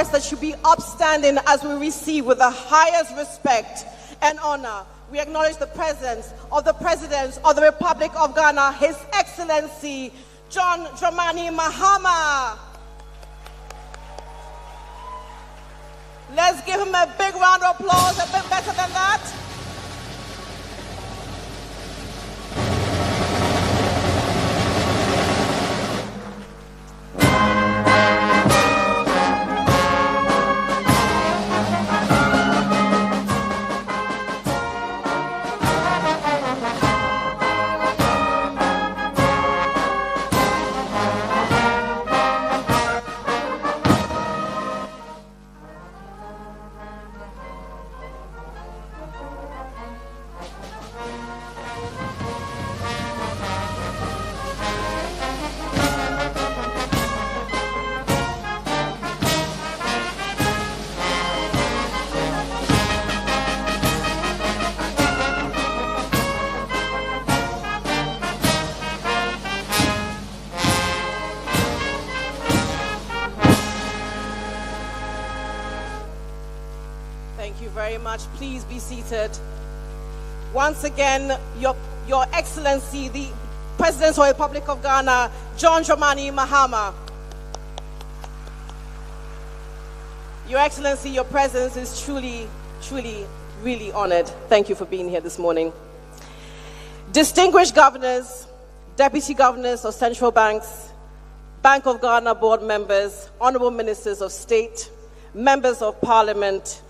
request that you be upstanding as we receive with the highest respect and honor. We acknowledge the presence of the President of the Republic of Ghana, His Excellency John Dramani Mahama. Let's give him a big round of applause, a bit better than that. Thank you very much. Please be seated. Once again, Your Excellency, the President of the Republic of Ghana, John Dramani Mahama. Your Excellency, your presence is truly, really honored. Thank you for being here this morning. Distinguished governors, deputy governors of central banks, Bank of Ghana board members, honorable ministers of state, members of parliament,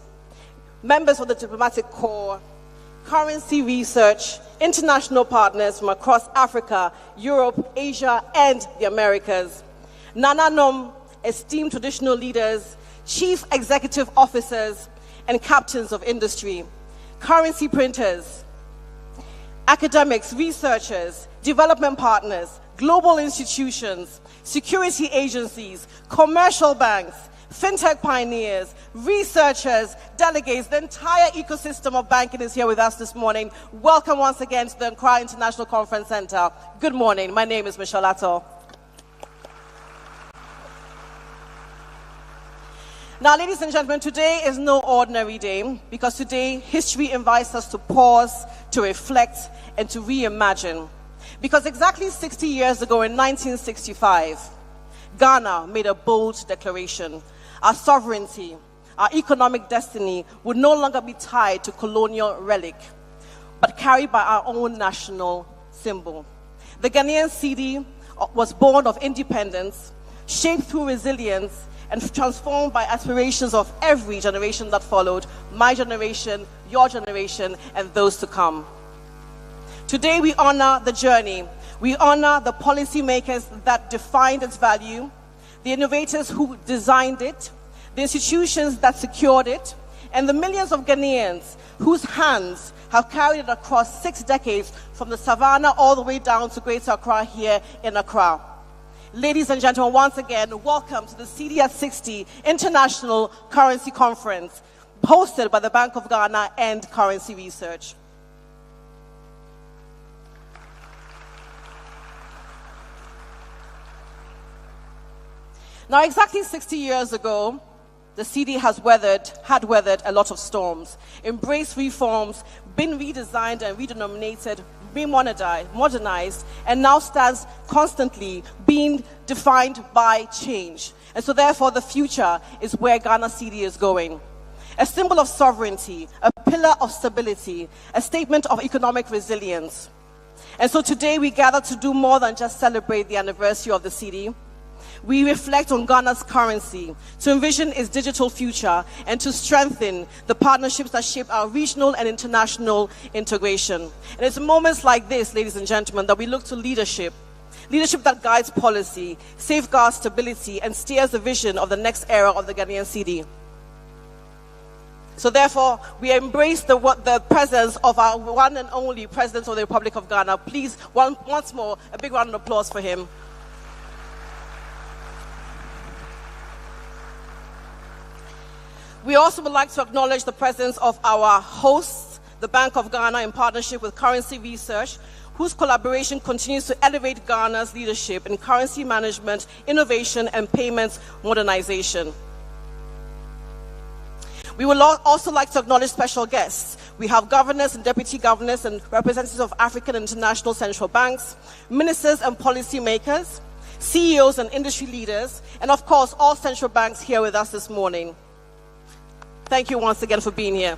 members of the diplomatic corps, currency research, international partners from across Africa, Europe, Asia, and the Americas, Nananom, esteemed traditional leaders, chief executive officers, and captains of industry, currency printers, academics, researchers, development partners, global institutions, security agencies, commercial banks, fintech pioneers, researchers, delegates, the entire ecosystem of banking is here with us this morning. Welcome once again to the Accra International Conference Center. Good morning. My name is Michelle Atto. Now, ladies and gentlemen, today is no ordinary day because today history invites us to pause, to reflect, and to reimagine. Because exactly 60 years ago in 1965, Ghana made a bold declaration. Our sovereignty, our economic destiny would no longer be tied to colonial relic, but carried by our own national symbol. The Ghanaian Cedi was born of independence, shaped through resilience, and transformed by aspirations of every generation that followed, my generation, your generation, and those to come. Today we honor the journey. We honor the policymakers that defined its value, the innovators who designed it, the institutions that secured it, and the millions of Ghanaians whose hands have carried it across 6 decades from the savannah all the way down to Greater Accra here in Accra. Ladies and gentlemen, once again, welcome to the Cedi at 60 International Currency Conference, hosted by the Bank of Ghana and Currency Research. Now, exactly 60 years ago, the Cedi had weathered a lot of storms, embraced reforms, been redesigned and redenominated, been modernized, and now stands constantly being defined by change. And so therefore, the future is where Ghana Cedi is going. A symbol of sovereignty, a pillar of stability, a statement of economic resilience. And so today we gather to do more than just celebrate the anniversary of the Cedi. We reflect on Ghana's currency, to envision its digital future, and to strengthen the partnerships that shape our regional and international integration. And it's moments like this, ladies and gentlemen, that we look to leadership. Leadership that guides policy, safeguards stability, and steers the vision of the next era of the Ghanaian Cedi. So therefore, we embrace the presence of our one and only President of the Republic of Ghana. Please, once more, a big round of applause for him. We also would like to acknowledge the presence of our hosts, the Bank of Ghana, in partnership with Currency Research, whose collaboration continues to elevate Ghana's leadership in currency management, innovation, and payments modernization. We would also like to acknowledge special guests. We have governors and deputy governors and representatives of African and international central banks, ministers and policymakers, CEOs and industry leaders, and of course, all central banks here with us this morning. Thank you once again for being here.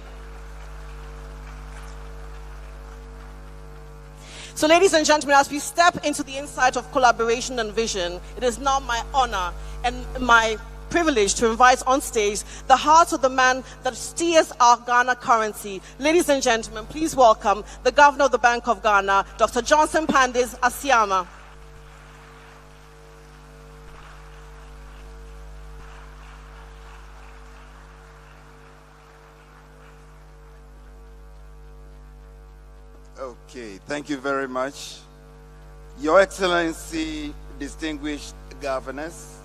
So ladies and gentlemen, as we step into the insight of collaboration and vision, it is now my honor and my privilege to invite on stage the heart of the man that steers our Ghana currency. Ladies and gentlemen, please welcome the Governor of the Bank of Ghana, Dr. Johnson Pandis Asiama. Okay, thank you very much. Your Excellency, distinguished governors,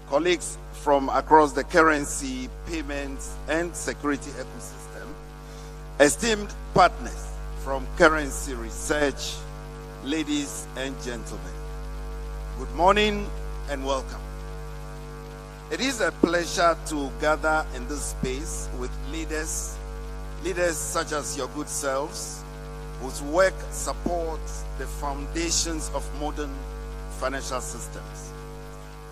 colleagues from across the currency, payments, and security ecosystem, esteemed partners from currency research, ladies and gentlemen, good morning and welcome. It is a pleasure to gather in this space with leaders such as your good selves, whose work supports the foundations of modern financial systems.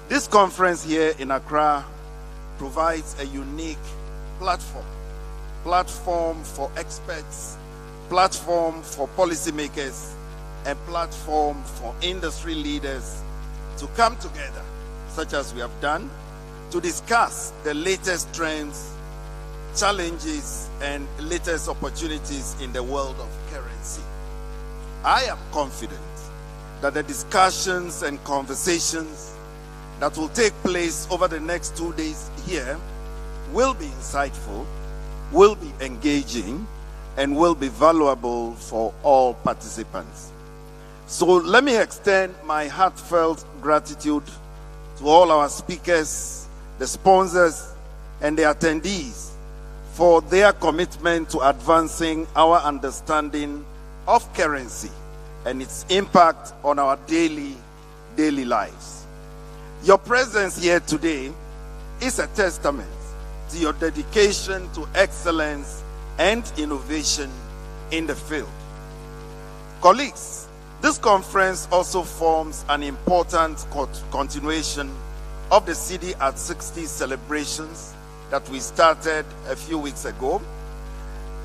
This conference here in Accra provides a unique platform for experts, platform for policymakers, and platform for industry leaders to come together, such as we have done, to discuss the latest trends, challenges, and latest opportunities in the world of currency. I am confident that the discussions and conversations that will take place over the next 2 days here will be insightful, will be engaging, and will be valuable for all participants. So let me extend my heartfelt gratitude to all our speakers, the sponsors, and the attendees for their commitment to advancing our understanding of currency and its impact on our daily lives. Your presence here today is a testament to your dedication to excellence and innovation in the field. Colleagues, this conference also forms an important continuation of the Cedi at 60 celebrations that we started a few weeks ago.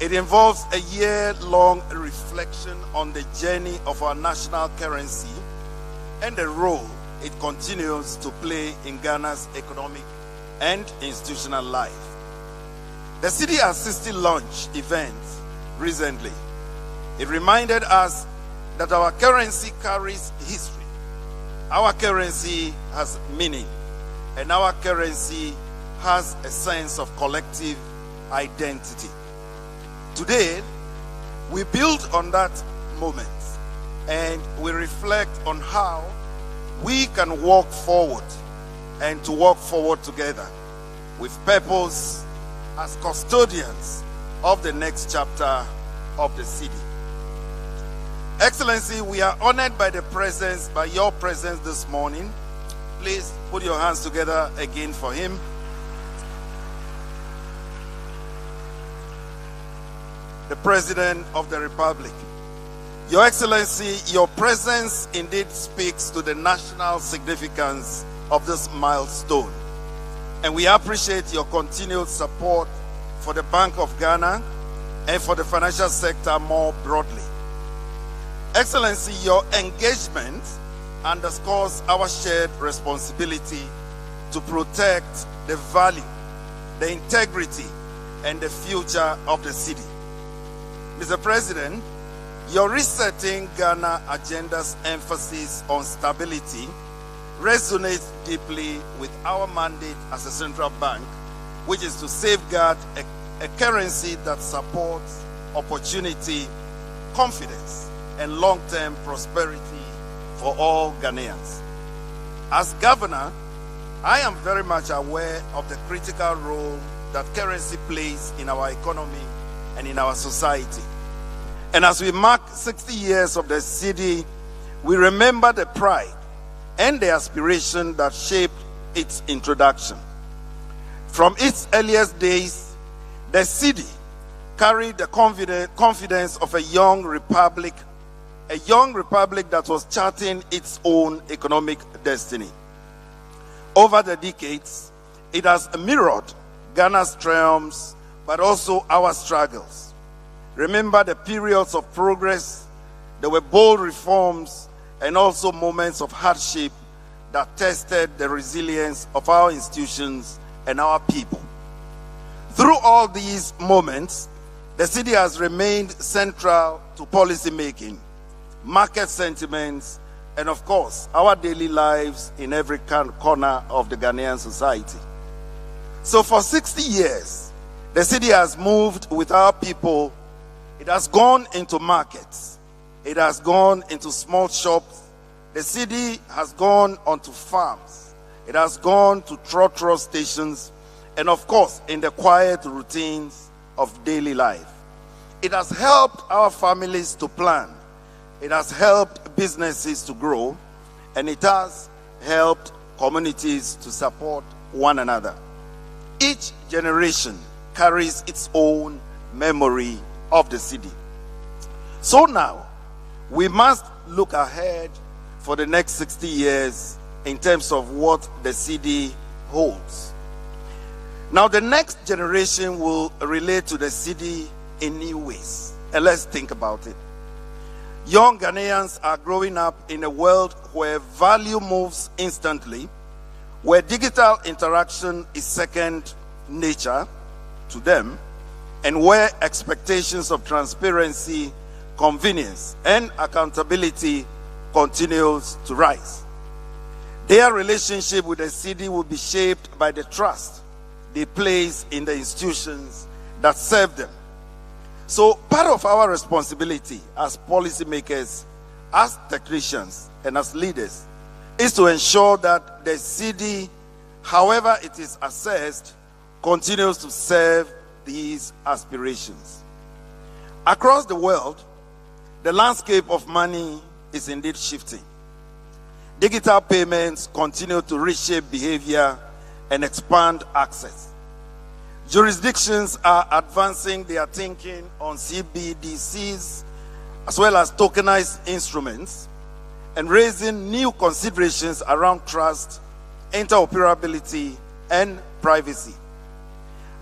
It involves a year-long reflection on the journey of our national currency and the role it continues to play in Ghana's economic and institutional life. The Cedi at 60 launch event recently, it reminded us that our currency carries history. Our currency has meaning, and our currency has a sense of collective identity. Today, we build on that moment and we reflect on how we can walk forward and to walk forward together with purpose as custodians of the next chapter of the Cedi. Excellency, we are honored by your presence this morning. Please put your hands together again for him. The President of the Republic. Your Excellency, your presence indeed speaks to the national significance of this milestone. And we appreciate your continued support for the Bank of Ghana and for the financial sector more broadly. Excellency, your engagement underscores our shared responsibility to protect the value, the integrity, and the future of the Cedi. Mr. President, your resetting Ghana agenda's emphasis on stability resonates deeply with our mandate as a central bank, which is to safeguard a currency that supports opportunity, confidence, and long-term prosperity for all Ghanaians. As governor, I am very much aware of the critical role that currency plays in our economy and in our society. And as we mark 60 years of the Cedi, we remember the pride and the aspiration that shaped its introduction. From its earliest days, The Cedi carried the confidence of a young republic that was charting its own economic destiny. Over the decades, it has mirrored Ghana's triumphs, but also our struggles. Remember the periods of progress. There were bold reforms and also moments of hardship that tested the resilience of our institutions and our people. Through all these moments, the Cedi has remained central to policy making, market sentiments, and of course, our daily lives in every corner of the Ghanaian society. So for 60 years, the Cedi has moved with our people. It has gone into markets. It has gone into small shops. The Cedi has gone onto farms. It has gone to trotro stations, and of course, in the quiet routines of daily life. It has helped our families to plan. It has helped businesses to grow, and it has helped communities to support one another. Each generation carries its own memory of the Cedi. So now, we must look ahead for the next 60 years in terms of what the Cedi holds. Now, the next generation will relate to the Cedi in new ways. And let's think about it. Young Ghanaians are growing up in a world where value moves instantly, where digital interaction is second nature to them, and where expectations of transparency, convenience, and accountability continues to rise. Their relationship with the Cedi will be shaped by the trust they place in the institutions that serve them. So part of our responsibility as policymakers, as technicians, and as leaders is to ensure that the Cedi, however it is assessed, continues to serve these aspirations. Across the world, the landscape of money is indeed shifting. Digital payments continue to reshape behavior and expand access. Jurisdictions are advancing their thinking on CBDCs as well as tokenized instruments and raising new considerations around trust, interoperability, and privacy.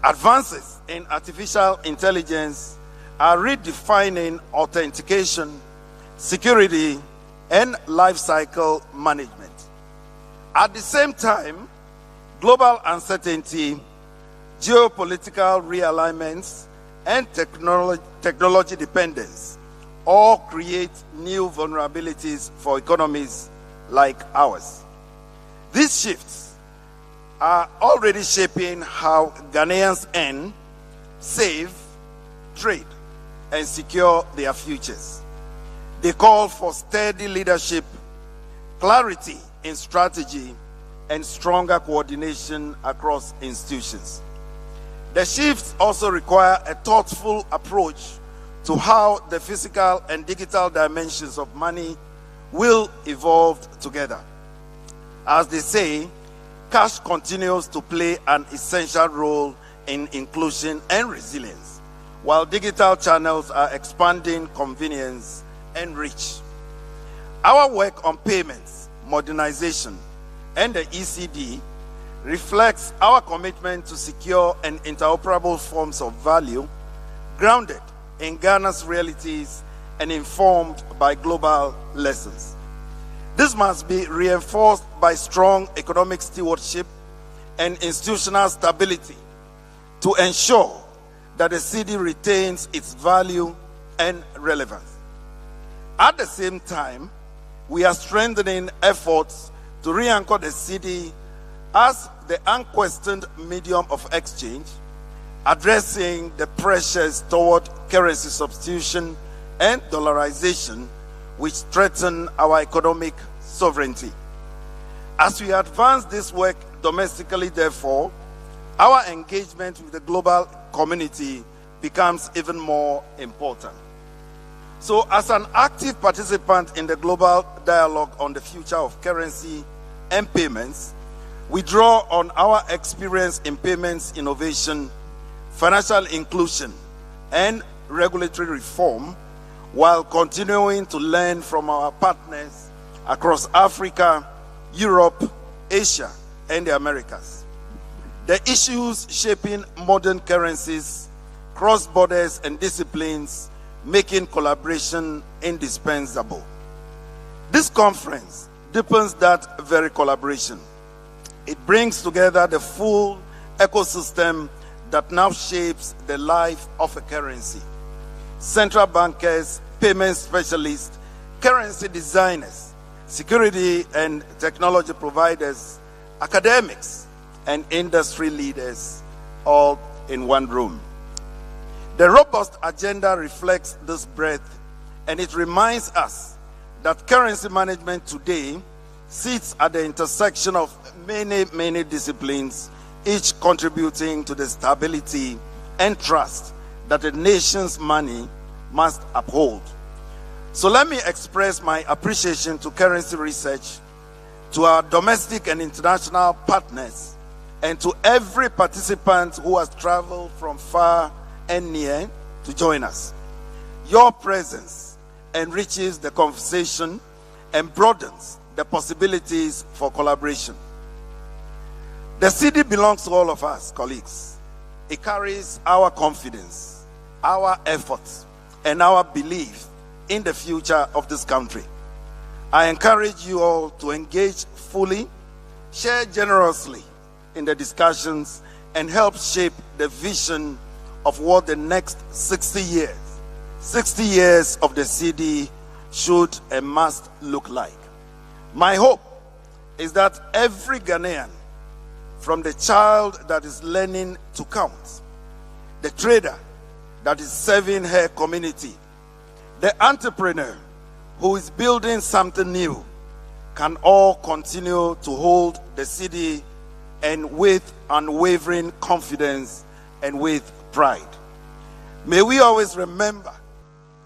Advances in artificial intelligence are redefining authentication, security, and lifecycle management. At the same time, global uncertainty, geopolitical realignments, and technology dependence all create new vulnerabilities for economies like ours. These shifts are already shaping how Ghanaians earn, save, trade, and secure their futures. They call for steady leadership, clarity in strategy, and stronger coordination across institutions. The shifts also require a thoughtful approach to how the physical and digital dimensions of money will evolve together. As they say, cash continues to play an essential role in inclusion and resilience, while digital channels are expanding convenience and reach. Our work on payments, modernization, and the ECD reflects our commitment to secure and interoperable forms of value grounded in Ghana's realities and informed by global lessons. This must be reinforced by strong economic stewardship and institutional stability to ensure that the Cedi retains its value and relevance. At the same time, we are strengthening efforts to re-anchor the Cedi as the unquestioned medium of exchange, addressing the pressures toward currency substitution and dollarization, which threaten our economic sovereignty. As we advance this work domestically, therefore, our engagement with the global community becomes even more important. So, as an active participant in the global dialogue on the future of currency and payments, we draw on our experience in payments innovation, financial inclusion, and regulatory reform, while continuing to learn from our partners across Africa, Europe, Asia, and the Americas. The issues shaping modern currencies, cross borders, and disciplines, making collaboration indispensable. This conference deepens that very collaboration. It brings together the full ecosystem that now shapes the life of a currency. Central bankers, payment specialists, currency designers, security and technology providers, academics, and industry leaders, all in one room. The robust agenda reflects this breadth, and it reminds us that currency management today sits at the intersection of many disciplines, each contributing to the stability and trust that a nation's money must uphold. So let me express my appreciation to currency research, to our domestic and international partners, and to every participant who has traveled from far and near to join us. Your presence enriches the conversation and broadens the possibilities for collaboration. The Cedi belongs to all of us, colleagues. It carries our confidence, our efforts, and our belief in the future of this country. I encourage you all to engage fully, share generously in the discussions, and help shape the vision of what the next 60 years of the Cedi should and must look like. My hope is that every Ghanaian, from the child that is learning to count, the trader that is serving her community, the entrepreneur who is building something new, can all continue to hold the Cedi, and with unwavering confidence and with pride. May we always remember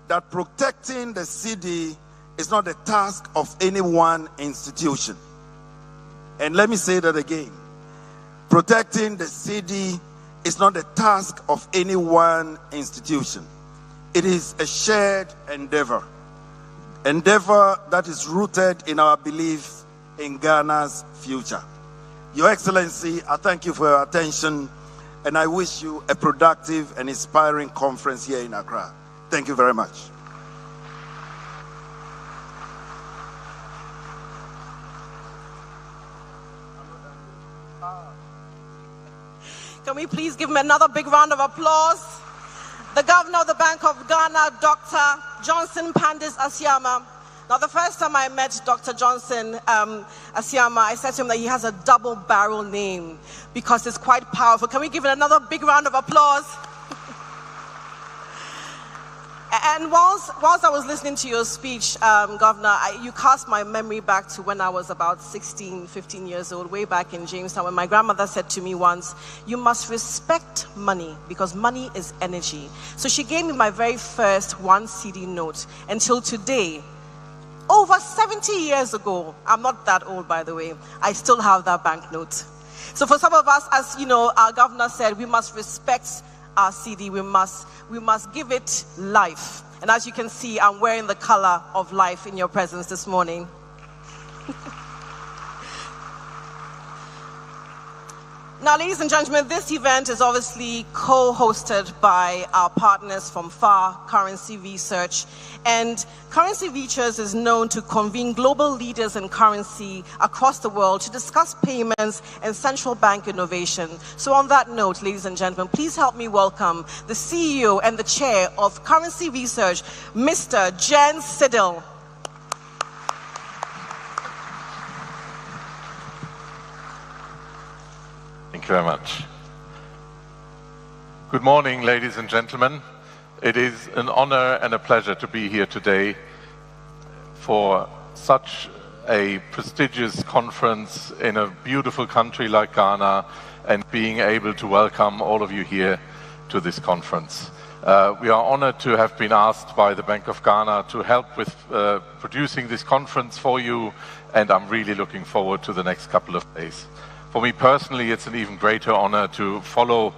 that protecting the Cedi is not the task of any one institution. And let me say that again. Protecting the Cedi is not the task of any one institution. It is a shared endeavor that is rooted in our belief in Ghana's future. Your Excellency, I thank you for your attention, and I wish you a productive and inspiring conference here in Accra. Thank you very much. Can we please give him another big round of applause? The Governor of the Bank of Ghana, Dr. Johnson Pandis Asiama. Now, the first time I met Dr. Johnson Asiama, I said to him that he has a double barrel name because it's quite powerful. Can we give it another big round of applause? And whilst I was listening to your speech, Governor, you cast my memory back to when I was about 16, 15 years old, way back in Jamestown, when my grandmother said to me once, you must respect money because money is energy. So she gave me my very first 1 Cedi note. Until today, over 70 years ago, I'm not that old, by the way, I still have that banknote. So for some of us, as you know, our governor said, we must respect our Cedi, we must give it life. And as you can see, I'm wearing the color of life in your presence this morning. Now, ladies and gentlemen, this event is obviously co-hosted by our partners from FAR, Currency Research. And Currency Research is known to convene global leaders in currency across the world to discuss payments and central bank innovation. So on that note, ladies and gentlemen, please help me welcome the CEO and the chair of Currency Research, Mr. Cedi. Thank you very much. Good morning, ladies and gentlemen. It is an honor and a pleasure to be here today for such a prestigious conference in a beautiful country like Ghana and being able to welcome all of you here to this conference. We are honored to have been asked by the Bank of Ghana to help with producing this conference for you, and I'm really looking forward to the next couple of days. For me personally, it's an even greater honor to follow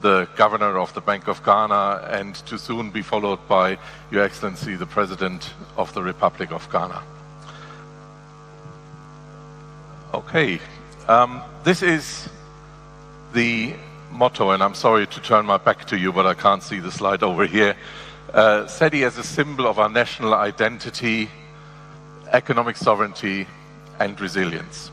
the Governor of the Bank of Ghana, and to soon be followed by Your Excellency, the President of the Republic of Ghana. Okay, this is the motto, and I'm sorry to turn my back to you, but I can't see the slide over here. Cedi as a symbol of our national identity, economic sovereignty, and resilience.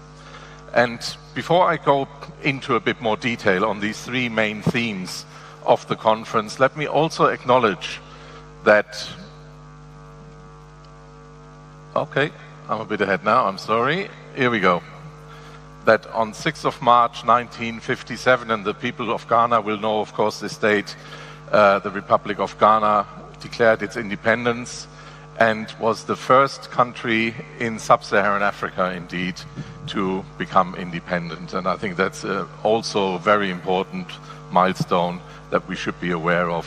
And before I go into a bit more detail on these three main themes of the conference, let me also acknowledge that, okay, I'm a bit ahead now, I'm sorry, here we go. That on 6th of March 1957, and the people of Ghana will know, of course, this date, the Republic of Ghana declared its independence and was the first country in sub-Saharan Africa, indeed, to become independent. And I think that's also a very important milestone that we should be aware of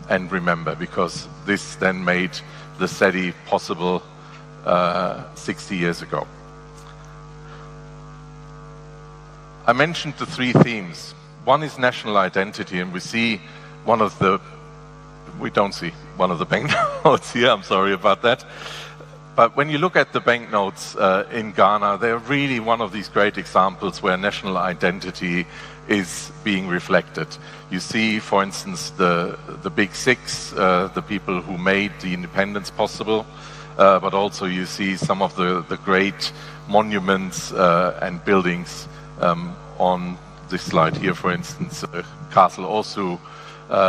and remember, because this then made the Cedi possible 60 years ago. I mentioned the three themes. One is national identity, and we see one of the, we don't see one of the banknotes here, I'm sorry about that. But when you look at the banknotes in Ghana, they're really one of these great examples where national identity is being reflected. You see, for instance, the Big Six, the people who made the independence possible, but also you see some of the great monuments and buildings on this slide here, for instance, Castle Osu.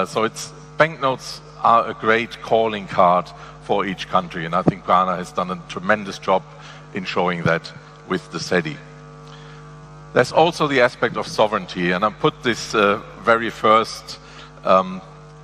So banknotes are a great calling card for each country, and I think Ghana has done a tremendous job in showing that with the Cedi. There's also the aspect of sovereignty, and I put this very first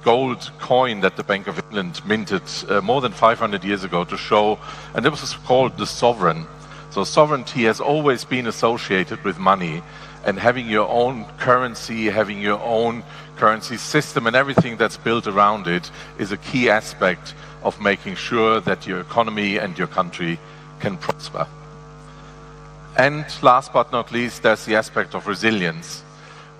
gold coin that the Bank of England minted more than 500 years ago to show, and it was called the sovereign. So sovereignty has always been associated with money, and having your own currency, having your own currency system and everything that's built around it is a key aspect of making sure that your economy and your country can prosper. And last but not least, there's the aspect of resilience.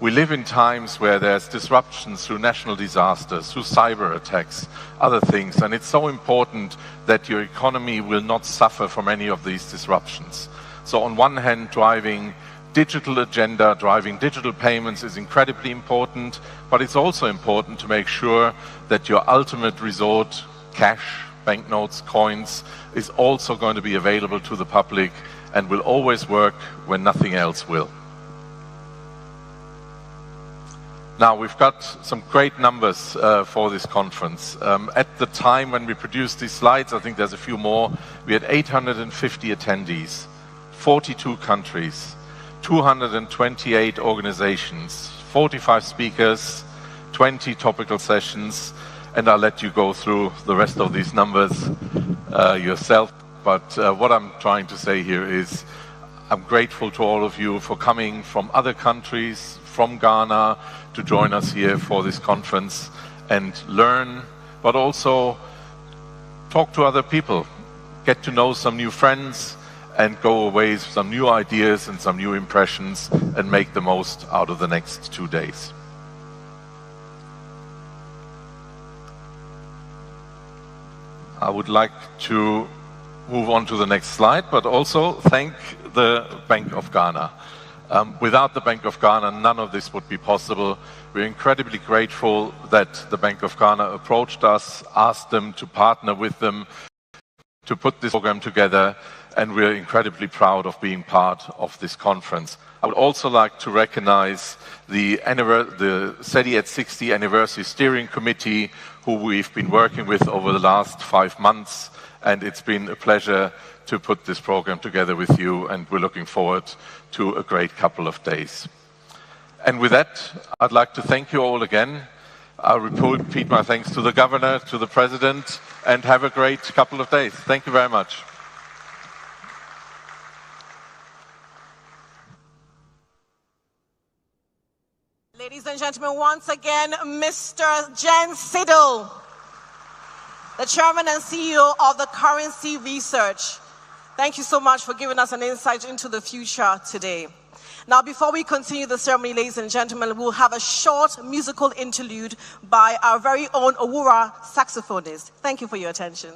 We live in times where there's disruptions through national disasters, through cyber attacks, other things, and it's so important that your economy will not suffer from any of these disruptions. So on one hand, driving digital agenda, driving digital payments is incredibly important, but it's also important to make sure that your ultimate resort, cash, banknotes, coins, is also going to be available to the public and will always work when nothing else will. Now, we've got some great numbers for this conference. At the time when we produced these slides, I think there's a few more, we had 850 attendees, 42 countries, 228 organizations, 45 speakers, 20 topical sessions, and I'll let you go through the rest of these numbers yourself. But what I'm trying to say here is I'm grateful to all of you for coming from other countries, from Ghana, to join us here for this conference and learn, but also talk to other people, get to know some new friends, and go away with some new ideas and some new impressions and make the most out of the next 2 days. I would like to move on to the next slide, but also thank the Bank of Ghana. Without the Bank of Ghana, none of this would be possible. We're incredibly grateful that the Bank of Ghana approached us, asked them to partner with them to put this program together, and we're incredibly proud of being part of this conference. I would also like to recognize the Cedi at 60 Anniversary Steering Committee, who we've been working with over the last 5 months, and it's been a pleasure to put this program together with you, and we're looking forward to a great couple of days. And with that, I'd like to thank you all again. I'll repeat my thanks to the Governor, to the President, and have a great couple of days. Thank you very much. Ladies and gentlemen, once again, Mr. Cedi, the Chairman and CEO of the Currency Research. Thank you so much for giving us an insight into the future today. Now, before we continue the ceremony, ladies and gentlemen, we'll have a short musical interlude by our very own Owura saxophonist. Thank you for your attention.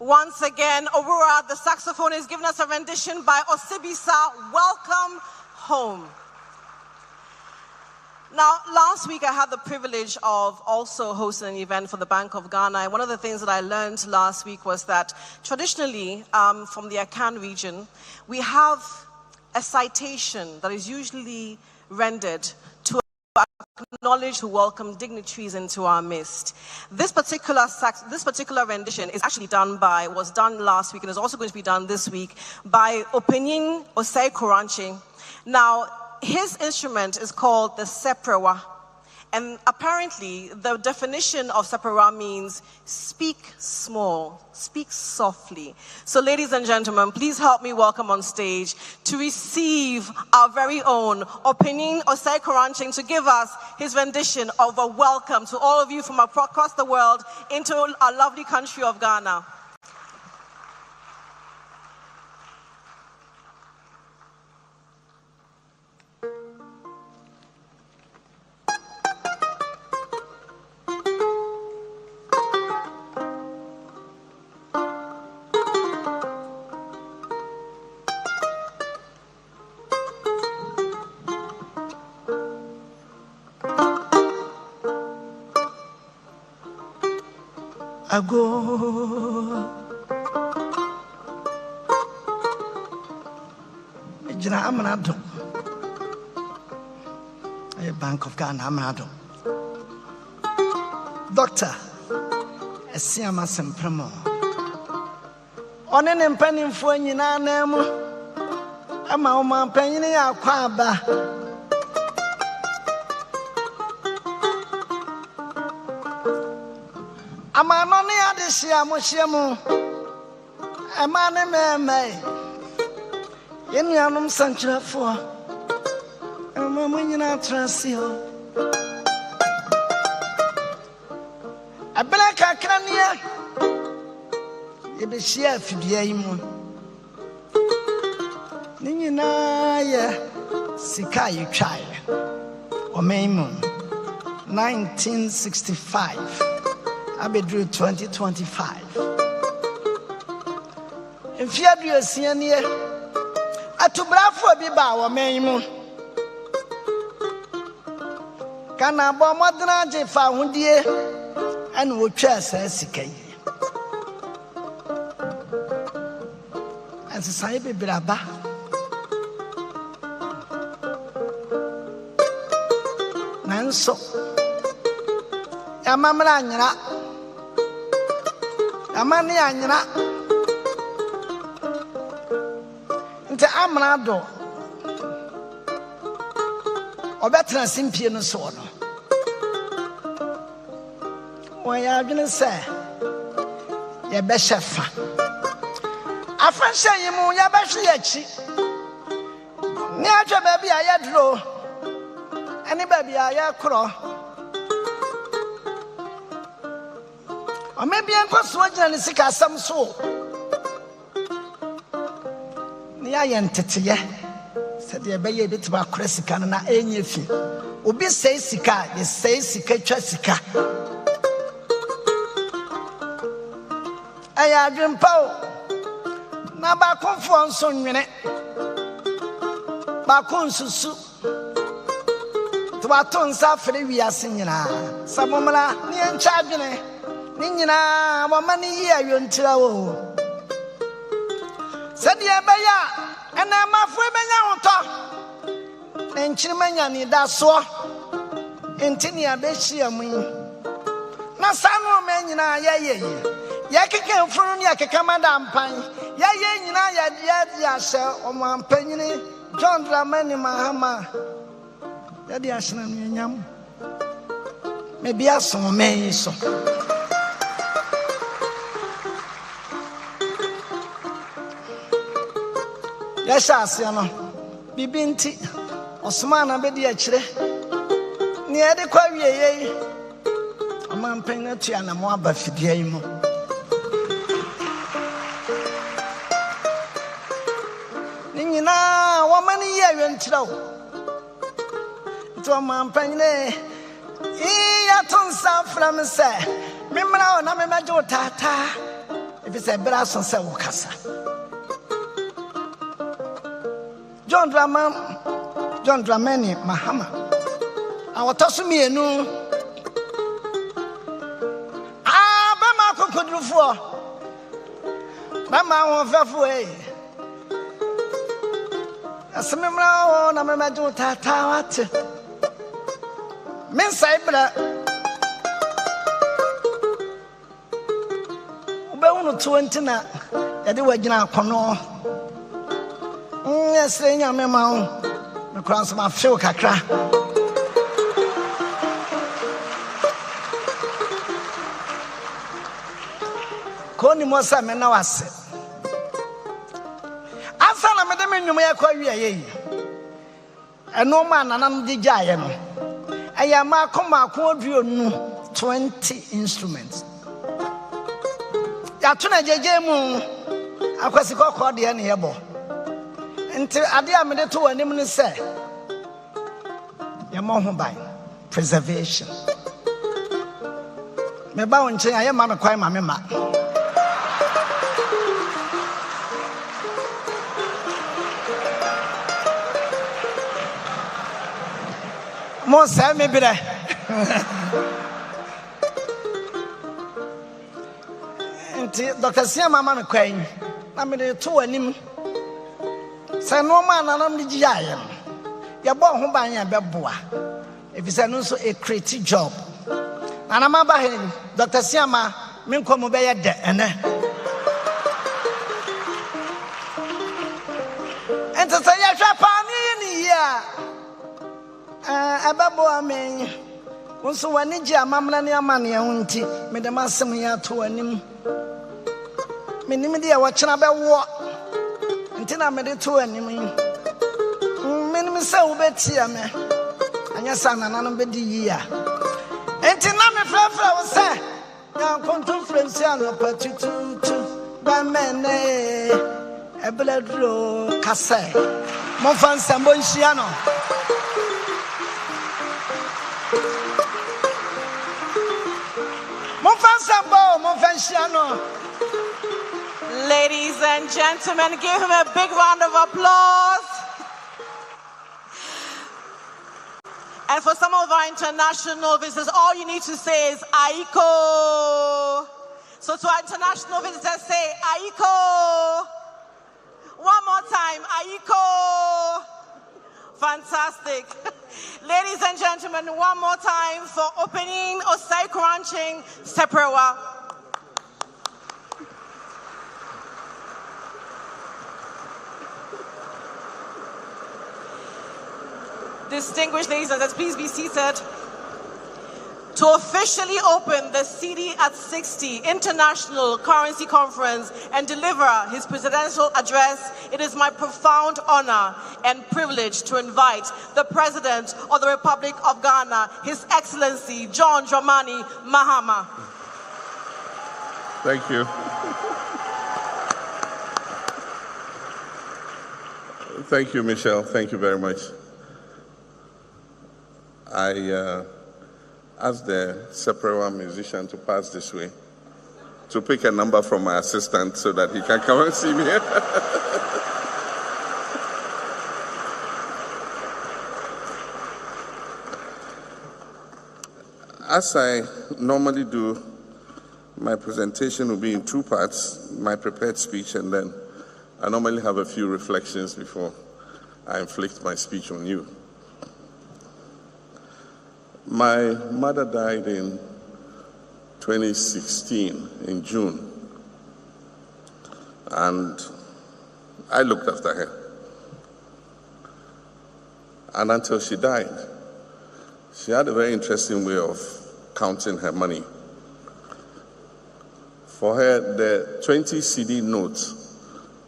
Once again, Owura, the saxophone, is giving us a rendition by Osibisa, Welcome Home. Now, last week I had the privilege of also hosting an event for the Bank of Ghana. And one of the things that I learned last week was that traditionally, from the Akan region, we have a citation that is usually rendered to acknowledge to welcome dignitaries into our midst. This particular rendition is actually was done last week and is also going to be done this week by Opening Osei Koranche. Now, his instrument is called the seprewa. And apparently, the definition of seprewa means speak small, speak softly. So ladies and gentlemen, please help me welcome on stage to receive our very own Opening Osei Koranche to give us his rendition of a welcome to all of you from across the world into our lovely country of Ghana. ago. Jina Amanado, a Bank of Ghana Amanado. Doctor, a Siama Sempremo. On an penny for Nina Nemo, a Mama Penny Aquaba. A man on the other Siamo, a man may. In Yanum Santra for a moment in our transio. A black acania, you be share for the aim. Nina, Sikai child, or Maymoon, 1965. I be drew 2025. If you have your senior. To bravo be bow, Maymoon. Can I bomb Madraje found ye and would chess as Sika? As a Saibi Braba Nanso Yamamrana Amaniana. Amanado or better than Simpy and so on. Why are you going to say? Your best chef. I fancy you moon, your best yachi. Near baby, I had draw. Any baby, I had crow. Or maybe I'm persuaded and sick as some soul. I entity, said the baby bit about Cressica and any fee. Ubi say Sika, you say Sika Chessica. I had dream pow. Now back on for son minute. Back on Susu. To our tones after we are singing. Samomala, near Chadine. Nina, what money here you until. Cedi and I'm a free and Chimania need that so. Intinia Beshia me. Nasano menina, ye. Yaki came from Yaka Madame Pine. Yay, Yasha, or one penny, John Dramani Mahama. Yadi Ashan Yam. Maybe I saw me so. Yes, Asiano, Bibinti, Osmana Bediacre, near the Quavier, a man penalty and a more Bafidiamo. Nina, woman, year and throw. To a man penny, Yaton South from say, Mimra, Namajo Tata, if it's a brass on Sawakasa. John Dramani Mahama. I was tossing me a new. Bama could do for Bama won't away. As a member of Namajo Tata, Miss Ibra Bono 20 na, and they were Gina Cono. Yes, saying I'm a man. The cross of my feel cacra. Connie Mossa Menawase. I saw a madam in your query. And no man, and I'm the giant. I am a comma quadrion 20 instruments. Yatuna Jemu. I was a cock the amiable. Until I did to an imminent say, your mom by preservation. Me bow and say, I am a quite my mamma. More say, maybe that. enti Dr. Siama ma me kwan na me de to anim se no ma na nam di yaye ya bo ho ban ya beboa efisa no so a creative job ana ma ba he Dr. Siama me nkomo be ye de ene enti se ya hwa pa ni ya ababo amen wonso wani ji amamla ne amane hunti me de masem ya to anim me nim de ya wo kyena be wo enti na me de to anim me nim se wo betia me anya sa nananom be di yi a enti na me frafra wo se ya kontu friends ya no patutu ba mene ebledro kase mo fan sambo nhia no Ladies and gentlemen, give him a big round of applause. And for some of our international visitors, all you need to say is Aiko. So to our international visitors, say Aiko. One more time, Aiko. Fantastic. Ladies and gentlemen, one more time for opening Osai Crunching Seprewa. Distinguished ladies and gentlemen, please be seated. To officially open the Cedi at 60 International Currency Conference and deliver his presidential address, it is my profound honor and privilege to invite the President of the Republic of Ghana, His Excellency John Dramani Mahama. Thank you. Thank you, Michelle. Thank you very much. I asked the Seprewa musician to pass this way to pick a number from my assistant so that he can come and see me. As I normally do, my presentation will be in two parts, my prepared speech, and then I normally have a few reflections before I inflict my speech on you. My mother died in 2016, in June, and I looked after her. And until she died, she had a very interesting way of counting her money. For her, the 20 Cedi note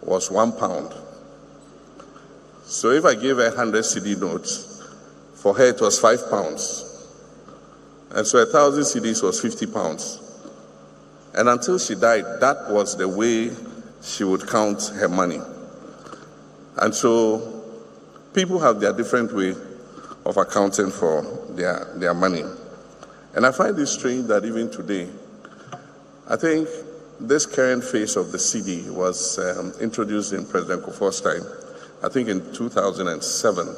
was £1. So if I gave her 100 Cedi notes, for her it was £5. And so 1,000 Cedis was £50. And until she died, that was the way she would count her money. And so people have their different way of accounting for their money. And I find it strange that even today, I think this current phase of the Cedi was introduced in President Kufuor's time, I think in 2007,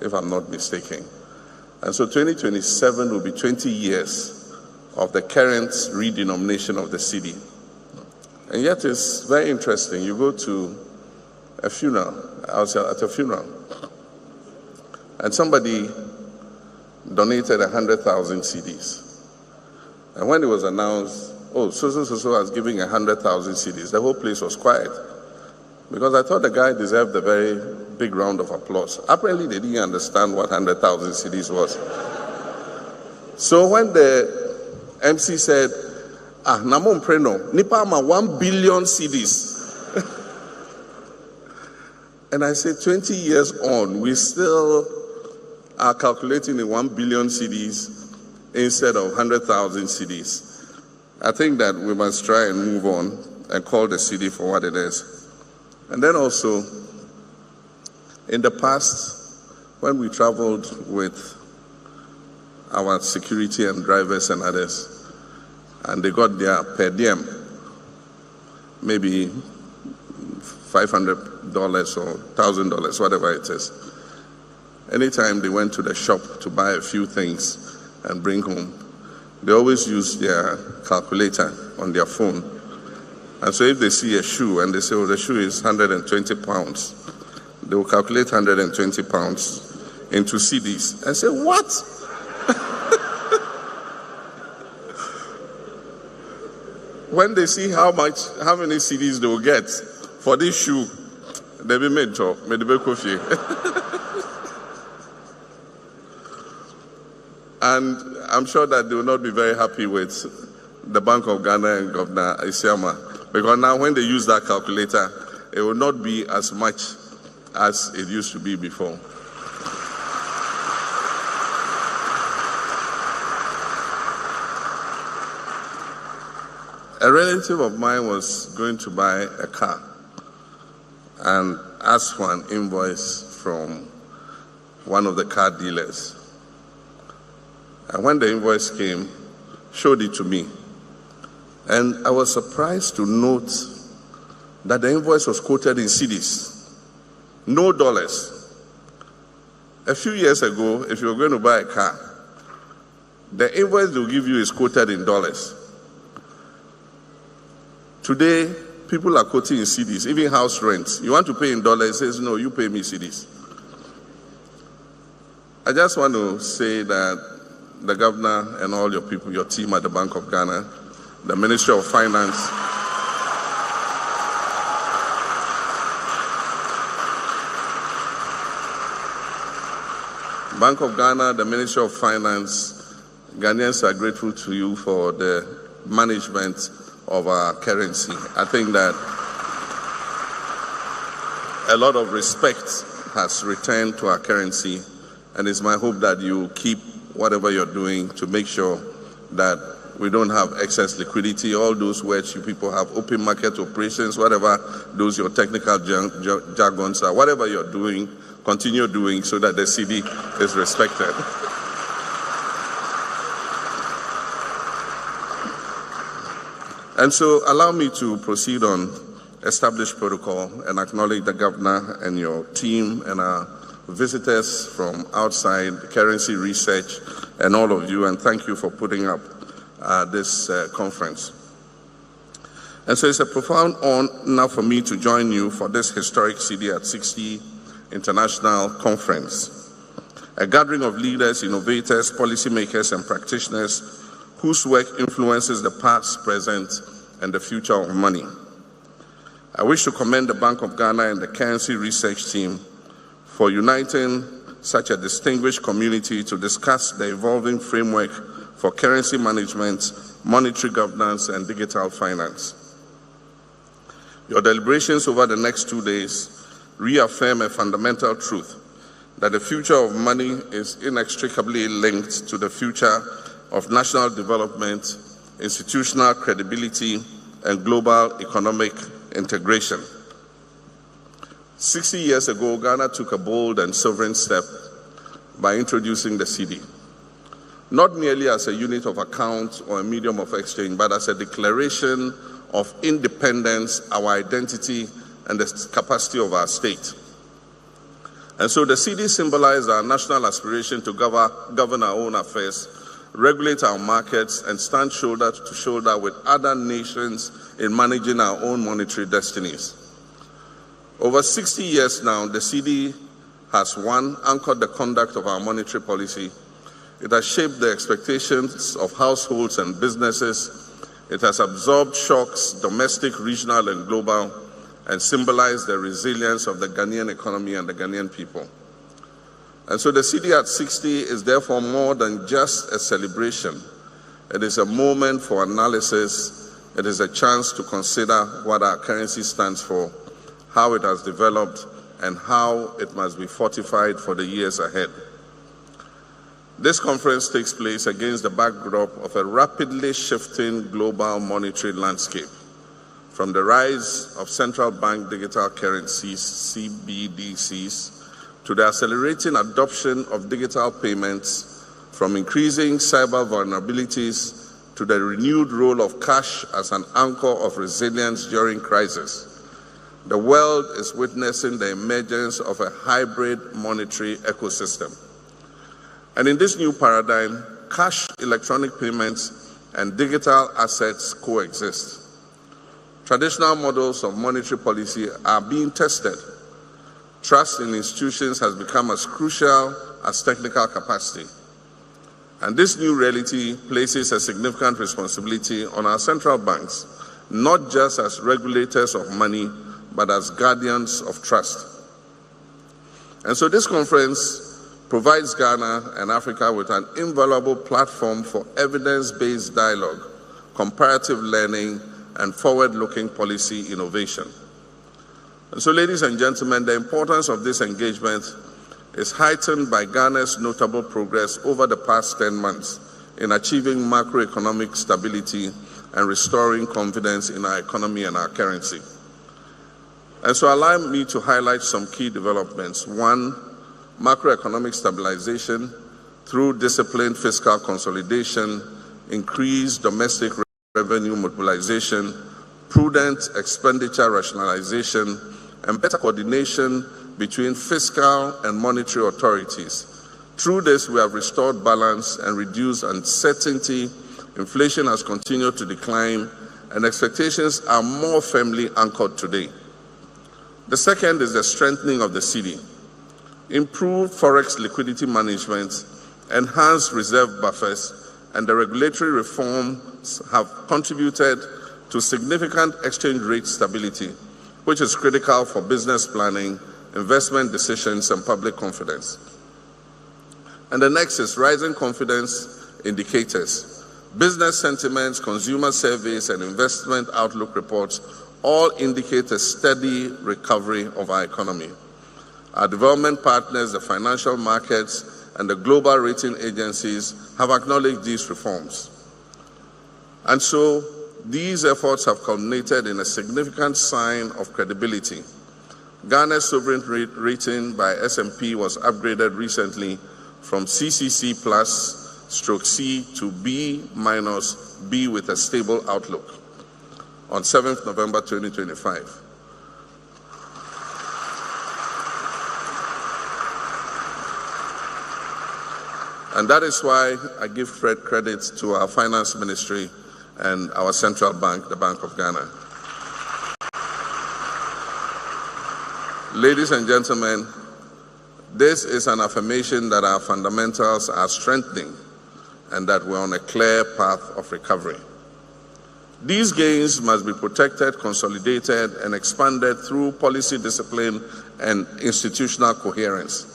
if I'm not mistaken. And so 2027 will be 20 years of the current redenomination of the Cedi. And yet it's very interesting. You go to a funeral, I was at a funeral, and somebody donated 100,000 Cedis. And when it was announced, oh, so was giving 100,000 Cedis, the whole place was quiet. Because I thought the guy deserved a very big round of applause. Apparently they didn't understand what 100,000 Cedis was. So when the MC said, namon preno, nipa ma 1 billion Cedis. And I said, 20 years on, we still are calculating in 1 billion Cedis instead of 100,000 Cedis. I think that we must try and move on and call the Cedi for what it is. And then also, in the past, when we traveled with our security and drivers and others, and they got their per diem, maybe $500 or $1,000, whatever it is. Anytime they went to the shop to buy a few things and bring home, they always used their calculator on their phone And so if they see a shoe and they say, oh, the shoe is 120 pounds, they will calculate 120 pounds into CDs and say, what? When they see how many CDs they will get for this shoe, they will make job, coffee. And I'm sure that they will not be very happy with the Bank of Ghana and Governor Isiama, because now when they use that calculator, it will not be as much as it used to be before. A relative of mine was going to buy a car and asked for an invoice from one of the car dealers. And when the invoice came, showed it to me. And I was surprised to note that the invoice was quoted in cedis, no dollars. A few years ago, if you were going to buy a car, the invoice they'll give you is quoted in dollars. Today, people are quoting in cedis, even house rent. You want to pay in dollars, it says, no, you pay me cedis. I just want to say that the governor and all your people, your team at the Bank of Ghana, the Ministry of Finance, Bank of Ghana, the Ministry of Finance, Ghanaians are grateful to you for the management of our currency. I think that a lot of respect has returned to our currency, and it's my hope that you keep whatever you're doing to make sure that we don't have excess liquidity. All those words you people have, open market operations, whatever those your technical jargons are, whatever you're doing, continue doing so that the cedi is respected. And so allow me to proceed on established protocol and acknowledge the governor and your team and our visitors from outside, currency research, and all of you, and thank you for putting up this conference. And so it's a profound honor for me to join you for this historic Cedi at 60 International Conference, a gathering of leaders, innovators, policymakers, and practitioners whose work influences the past, present, and the future of money. I wish to commend the Bank of Ghana and the currency research team for uniting such a distinguished community to discuss the evolving framework for currency management, monetary governance, and digital finance. Your deliberations over the next 2 days reaffirm a fundamental truth that the future of money is inextricably linked to the future of national development, institutional credibility, and global economic integration. 60 years ago, Ghana took a bold and sovereign step by introducing the Cedi, not merely as a unit of account or a medium of exchange, but as a declaration of independence, our identity, and the capacity of our state. And so the Cedi symbolized our national aspiration to govern our own affairs, regulate our markets, and stand shoulder to shoulder with other nations in managing our own monetary destinies. Over 60 years now, the Cedi has, one, anchored the conduct of our monetary policy. It has shaped the expectations of households and businesses. It has absorbed shocks, domestic, regional, and global, and symbolized the resilience of the Ghanaian economy and the Ghanaian people. And so the Cedi at 60 is therefore more than just a celebration. It is a moment for analysis. It is a chance to consider what our currency stands for, how it has developed, and how it must be fortified for the years ahead. This conference takes place against the backdrop of a rapidly shifting global monetary landscape, from the rise of central bank digital currencies, CBDCs, to the accelerating adoption of digital payments, from increasing cyber vulnerabilities to the renewed role of cash as an anchor of resilience during crisis. The world is witnessing the emergence of a hybrid monetary ecosystem. And in this new paradigm, cash, electronic payments, and digital assets coexist. Traditional models of monetary policy are being tested. Trust in institutions has become as crucial as technical capacity. And this new reality places a significant responsibility on our central banks, not just as regulators of money, but as guardians of trust. And so this conference provides Ghana and Africa with an invaluable platform for evidence-based dialogue, comparative learning, and forward-looking policy innovation. And so, ladies and gentlemen, the importance of this engagement is heightened by Ghana's notable progress over the past 10 months in achieving macroeconomic stability and restoring confidence in our economy and our currency. And so allow me to highlight some key developments. One, macroeconomic stabilization through disciplined fiscal consolidation, increased domestic revenue mobilization, prudent expenditure rationalization, and better coordination between fiscal and monetary authorities. Through this, we have restored balance and reduced uncertainty. Inflation has continued to decline, and expectations are more firmly anchored today. The second is the strengthening of the cedi. Improved forex liquidity management, enhanced reserve buffers, and the regulatory reforms have contributed to significant exchange rate stability, which is critical for business planning, investment decisions, and public confidence. And the next is rising confidence indicators. Business sentiments, consumer surveys, and investment outlook reports all indicate a steady recovery of our economy. Our development partners, the financial markets, and the global rating agencies have acknowledged these reforms. And so, these efforts have culminated in a significant sign of credibility. Ghana's sovereign rating by S&P was upgraded recently from CCC plus /C to B minus B with a stable outlook on 7th November 2025. And that is why I give credit to our finance ministry and our central bank, the Bank of Ghana. Ladies and gentlemen, this is an affirmation that our fundamentals are strengthening and that we're on a clear path of recovery. These gains must be protected, consolidated, and expanded through policy discipline and institutional coherence.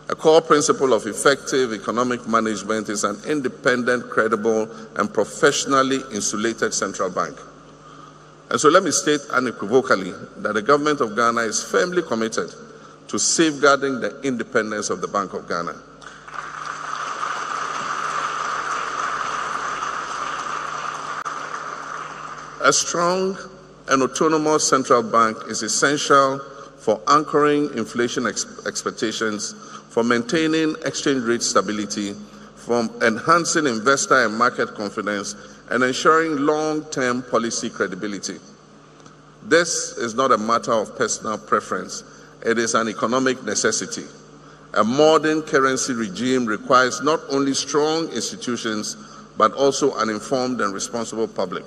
A core principle of effective economic management is an independent, credible, and professionally insulated central bank. And so let me state unequivocally that the government of Ghana is firmly committed to safeguarding the independence of the Bank of Ghana. A strong and autonomous central bank is essential for anchoring inflation expectations, for maintaining exchange rate stability, for enhancing investor and market confidence, and ensuring long-term policy credibility. This is not a matter of personal preference. It is an economic necessity. A modern currency regime requires not only strong institutions, but also an informed and responsible public.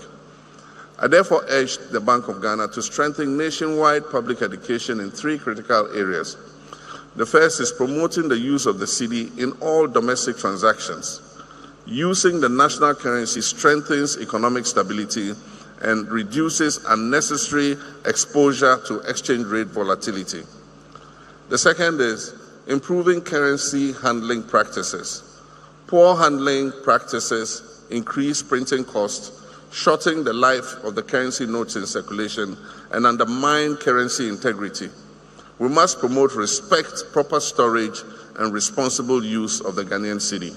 I therefore urge the Bank of Ghana to strengthen nationwide public education in three critical areas. The first is promoting the use of the cedi in all domestic transactions. Using the national currency strengthens economic stability and reduces unnecessary exposure to exchange rate volatility. The second is improving currency handling practices. Poor handling practices increase printing costs, shorten the life of the currency notes in circulation, and undermine currency integrity. We must promote respect, proper storage, and responsible use of the Ghanaian cedi.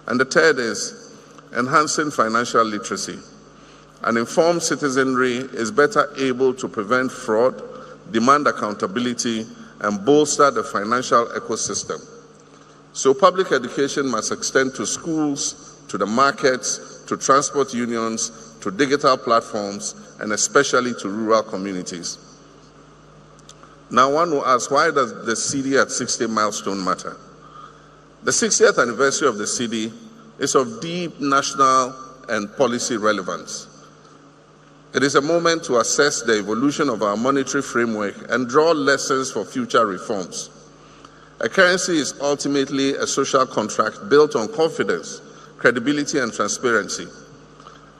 And the third is enhancing financial literacy. An informed citizenry is better able to prevent fraud, demand accountability, and bolster the financial ecosystem. So public education must extend to schools, to the markets, to transport unions, to digital platforms, and especially to rural communities. Now one will ask, why does the cedi at 60 milestone matter? The 60th anniversary of the cedi is of deep national and policy relevance. It is a moment to assess the evolution of our monetary framework and draw lessons for future reforms. A currency is ultimately a social contract built on confidence, credibility, and transparency.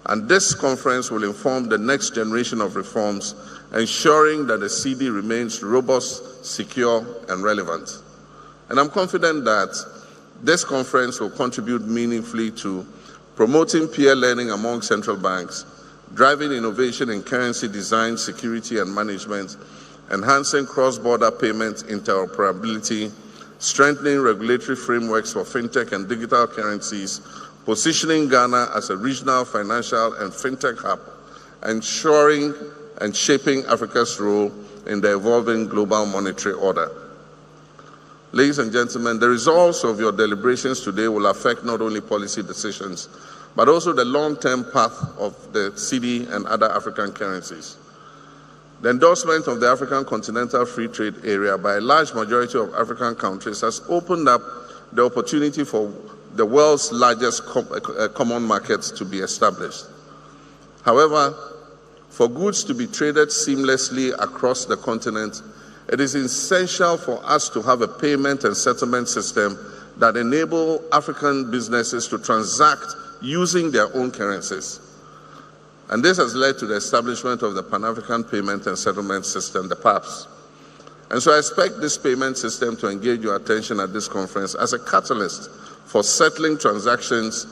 And this conference will inform the next generation of reforms, ensuring that the Cedi remains robust, secure, and relevant. And I'm confident that this conference will contribute meaningfully to promoting peer learning among central banks, driving innovation in currency design, security, and management, enhancing cross-border payment interoperability, strengthening regulatory frameworks for fintech and digital currencies, positioning Ghana as a regional financial and fintech hub, ensuring and shaping Africa's role in the evolving global monetary order. Ladies and gentlemen, the results of your deliberations today will affect not only policy decisions, but also the long-term path of the Cedi and other African currencies. The endorsement of the African Continental Free Trade Area by a large majority of African countries has opened up the opportunity for the world's largest common markets to be established. However, for goods to be traded seamlessly across the continent, it is essential for us to have a payment and settlement system that enable African businesses to transact using their own currencies. And this has led to the establishment of the Pan-African Payment and Settlement System, the PAPS. And so I expect this payment system to engage your attention at this conference as a catalyst for settling transactions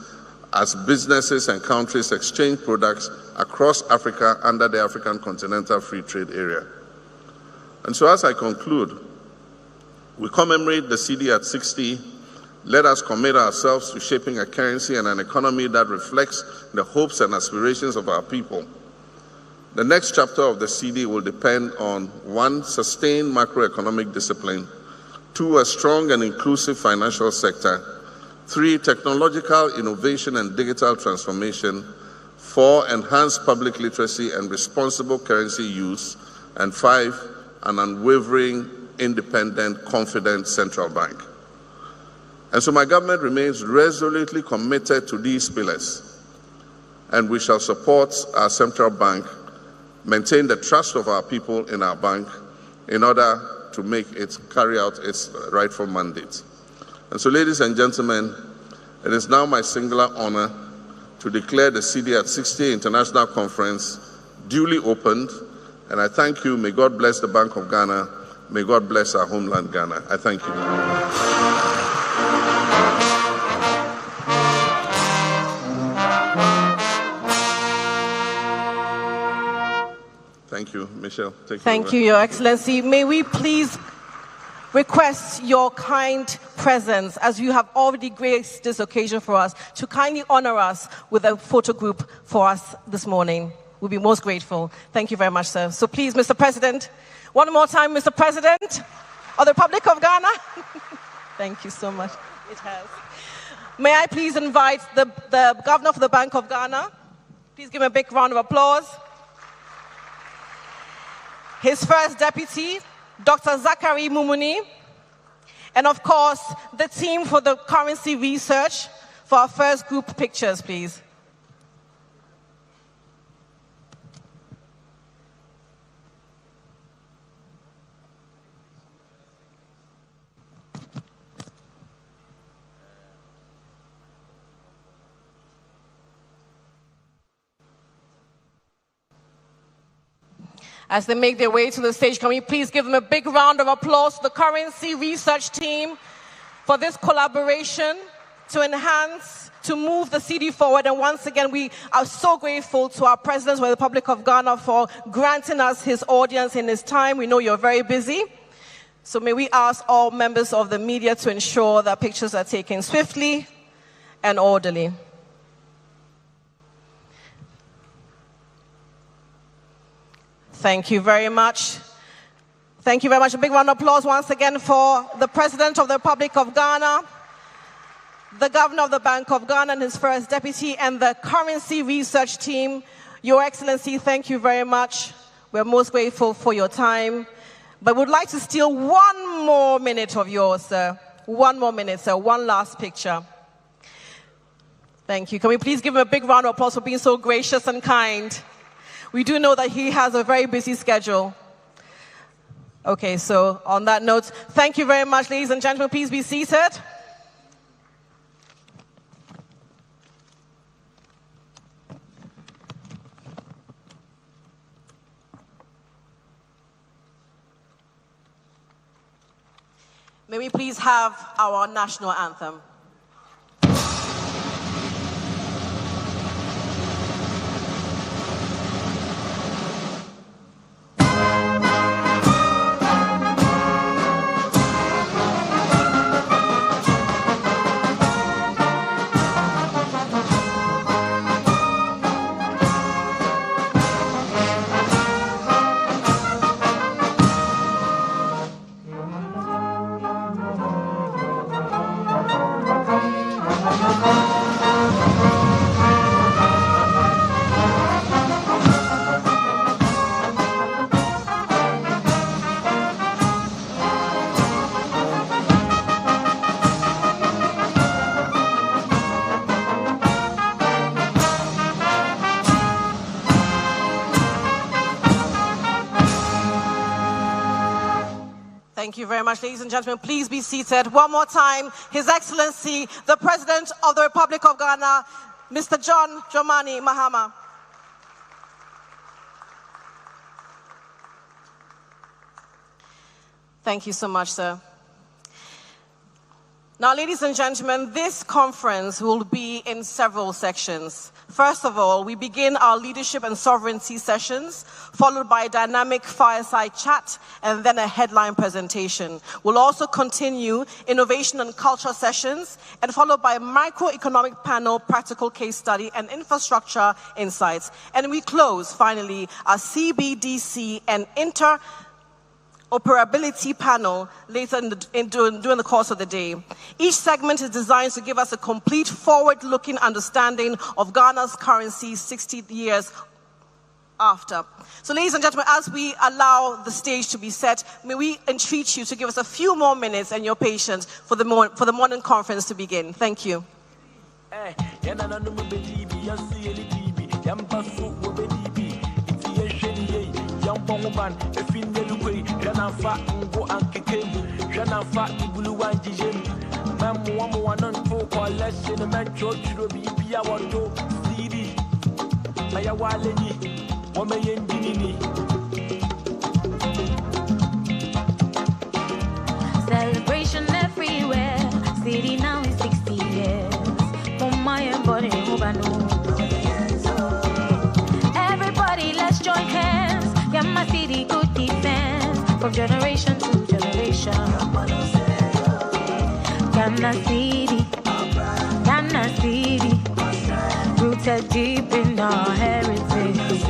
as businesses and countries exchange products across Africa under the African Continental Free Trade Area. And so as I conclude, we commemorate the Cedi at 60. Let us commit ourselves to shaping a currency and an economy that reflects the hopes and aspirations of our people. The next chapter of the Cedi will depend on 1, sustained macroeconomic discipline, 2, a strong and inclusive financial sector, 3, technological innovation and digital transformation, 4, enhanced public literacy and responsible currency use, and 5, an unwavering, independent, confident central bank. And so my government remains resolutely committed to these pillars, and we shall support our central bank, maintain the trust of our people in our bank in order to make it carry out its rightful mandate. And so, ladies and gentlemen, it is now my singular honor to declare the Cedi at 60 International Conference duly opened, and I thank you. May God bless the Bank of Ghana. May God bless our homeland, Ghana. I thank you. Thank you, Michelle. Thank you, Your Excellency. May we please request your kind presence, as you have already graced this occasion for us, to kindly honor us with a photo group for us this morning. We'll be most grateful. Thank you very much, sir. So please, Mr. President, one more time, Mr. President of the Republic of Ghana. Thank you so much. It has. May I please invite the Governor of the Bank of Ghana. Please give him a big round of applause. His first deputy, Dr. Zachary Mumuni, and of course, the team for the currency research for our first group pictures, please. As they make their way to the stage, can we please give them a big round of applause to the currency research team for this collaboration to enhance, to move the Cedi forward. And once again, we are so grateful to our President of the Republic of Ghana for granting us his audience in his time. We know you're very busy. So may we ask all members of the media to ensure that pictures are taken swiftly and orderly. Thank you very much. Thank you very much. A big round of applause once again for the President of the Republic of Ghana, the Governor of the Bank of Ghana and his first deputy, and the currency research team. Your Excellency, thank you very much. We're most grateful for your time. But we'd like to steal one more minute of yours, sir. One more minute, sir. One last picture. Thank you. Can we please give him a big round of applause for being so gracious and kind? We do know that he has a very busy schedule. Okay, so on that note, thank you very much, ladies and gentlemen. Please be seated. May we please have our national anthem. Thank you very much, ladies and gentlemen. Please be seated. One more time, His Excellency, the President of the Republic of Ghana, Mr. John Dramani Mahama. Thank you so much, sir. Now, ladies and gentlemen, this conference will be in several sections. First of all, we begin our leadership and sovereignty sessions, followed by a dynamic fireside chat, and then a headline presentation. We'll also continue innovation and culture sessions, and followed by a microeconomic panel, practical case study, and infrastructure insights. And we close, finally, our CBDC and interoperability panel later during the course of the day. Each segment is designed to give us a complete forward-looking understanding of Ghana's currency 60 years after. So, ladies and gentlemen, as we allow the stage to be set, may we entreat you to give us a few more minutes and your patience for the morning conference to begin. Thank you. Bongoman, a fin de Luque, Janafa, Ngo Ankikim, Janafa, Ibuluan Jim, Mam one on folk or less in a metro to be Pia Wando, Cedi, Mayawaleni, Womayan Dini. Celebration everywhere, Cedi now is 60 years. For my body, everybody, let's join hands. Yeah, my Cedi, good defense from generation to generation. Ghana Cedi, rooted deep in our heritage.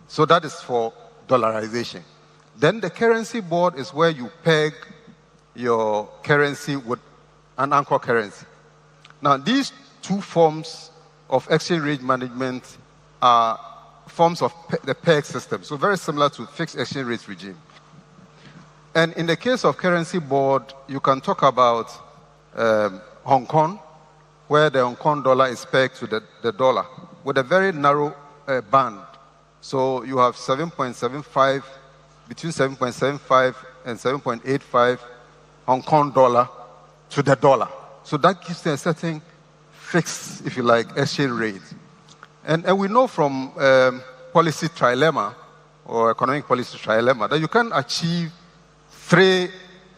So that is for dollarization. Then the currency board is where you peg your currency with an anchor currency. Now, these two forms of exchange rate management are forms of the peg system, so very similar to fixed exchange rate regime. And in the case of currency board, you can talk about Hong Kong, where the Hong Kong dollar is pegged to the dollar with a very narrow band. So you have 7.75, between 7.75 and 7.85 Hong Kong dollar to the dollar. So that gives you a certain fixed, if you like, exchange rate. And we know from policy trilemma or economic policy trilemma that you can achieve 3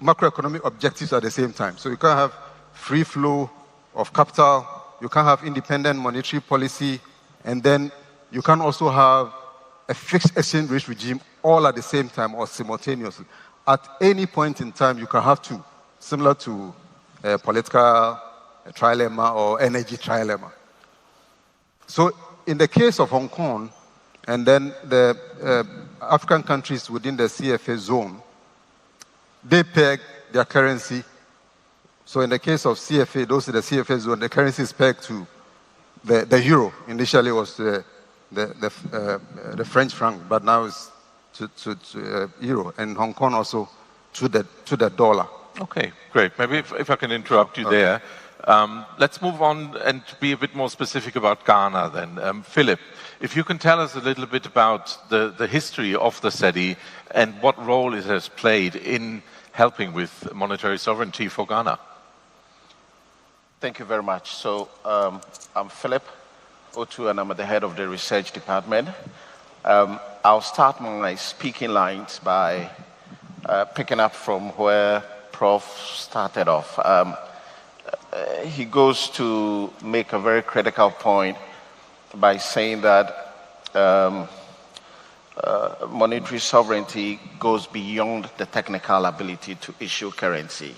macroeconomic objectives at the same time. So you can have free flow of capital, you can have independent monetary policy, and then you can also have a fixed exchange rate regime all at the same time or simultaneously. At any point in time, you can have 2, similar to a political trilemma or energy trilemma. So in the case of Hong Kong, and then the African countries within the CFA zone, they peg their currency. So in the case of CFA, those in the CFA zone, the currency is pegged to the euro. Initially it was the French franc, but now it's to euro, and Hong Kong also to the dollar. Okay, great. Maybe if I can interrupt you there. Let's move on and be a bit more specific about Ghana then. Philip, if you can tell us a little bit about the history of the Cedi and what role it has played in helping with monetary sovereignty for Ghana. Thank you very much. So I'm Philip Otu, and I'm at the head of the research department. I'll start my speaking lines by picking up from where Prof started off. He goes to make a very critical point by saying that monetary sovereignty goes beyond the technical ability to issue currency.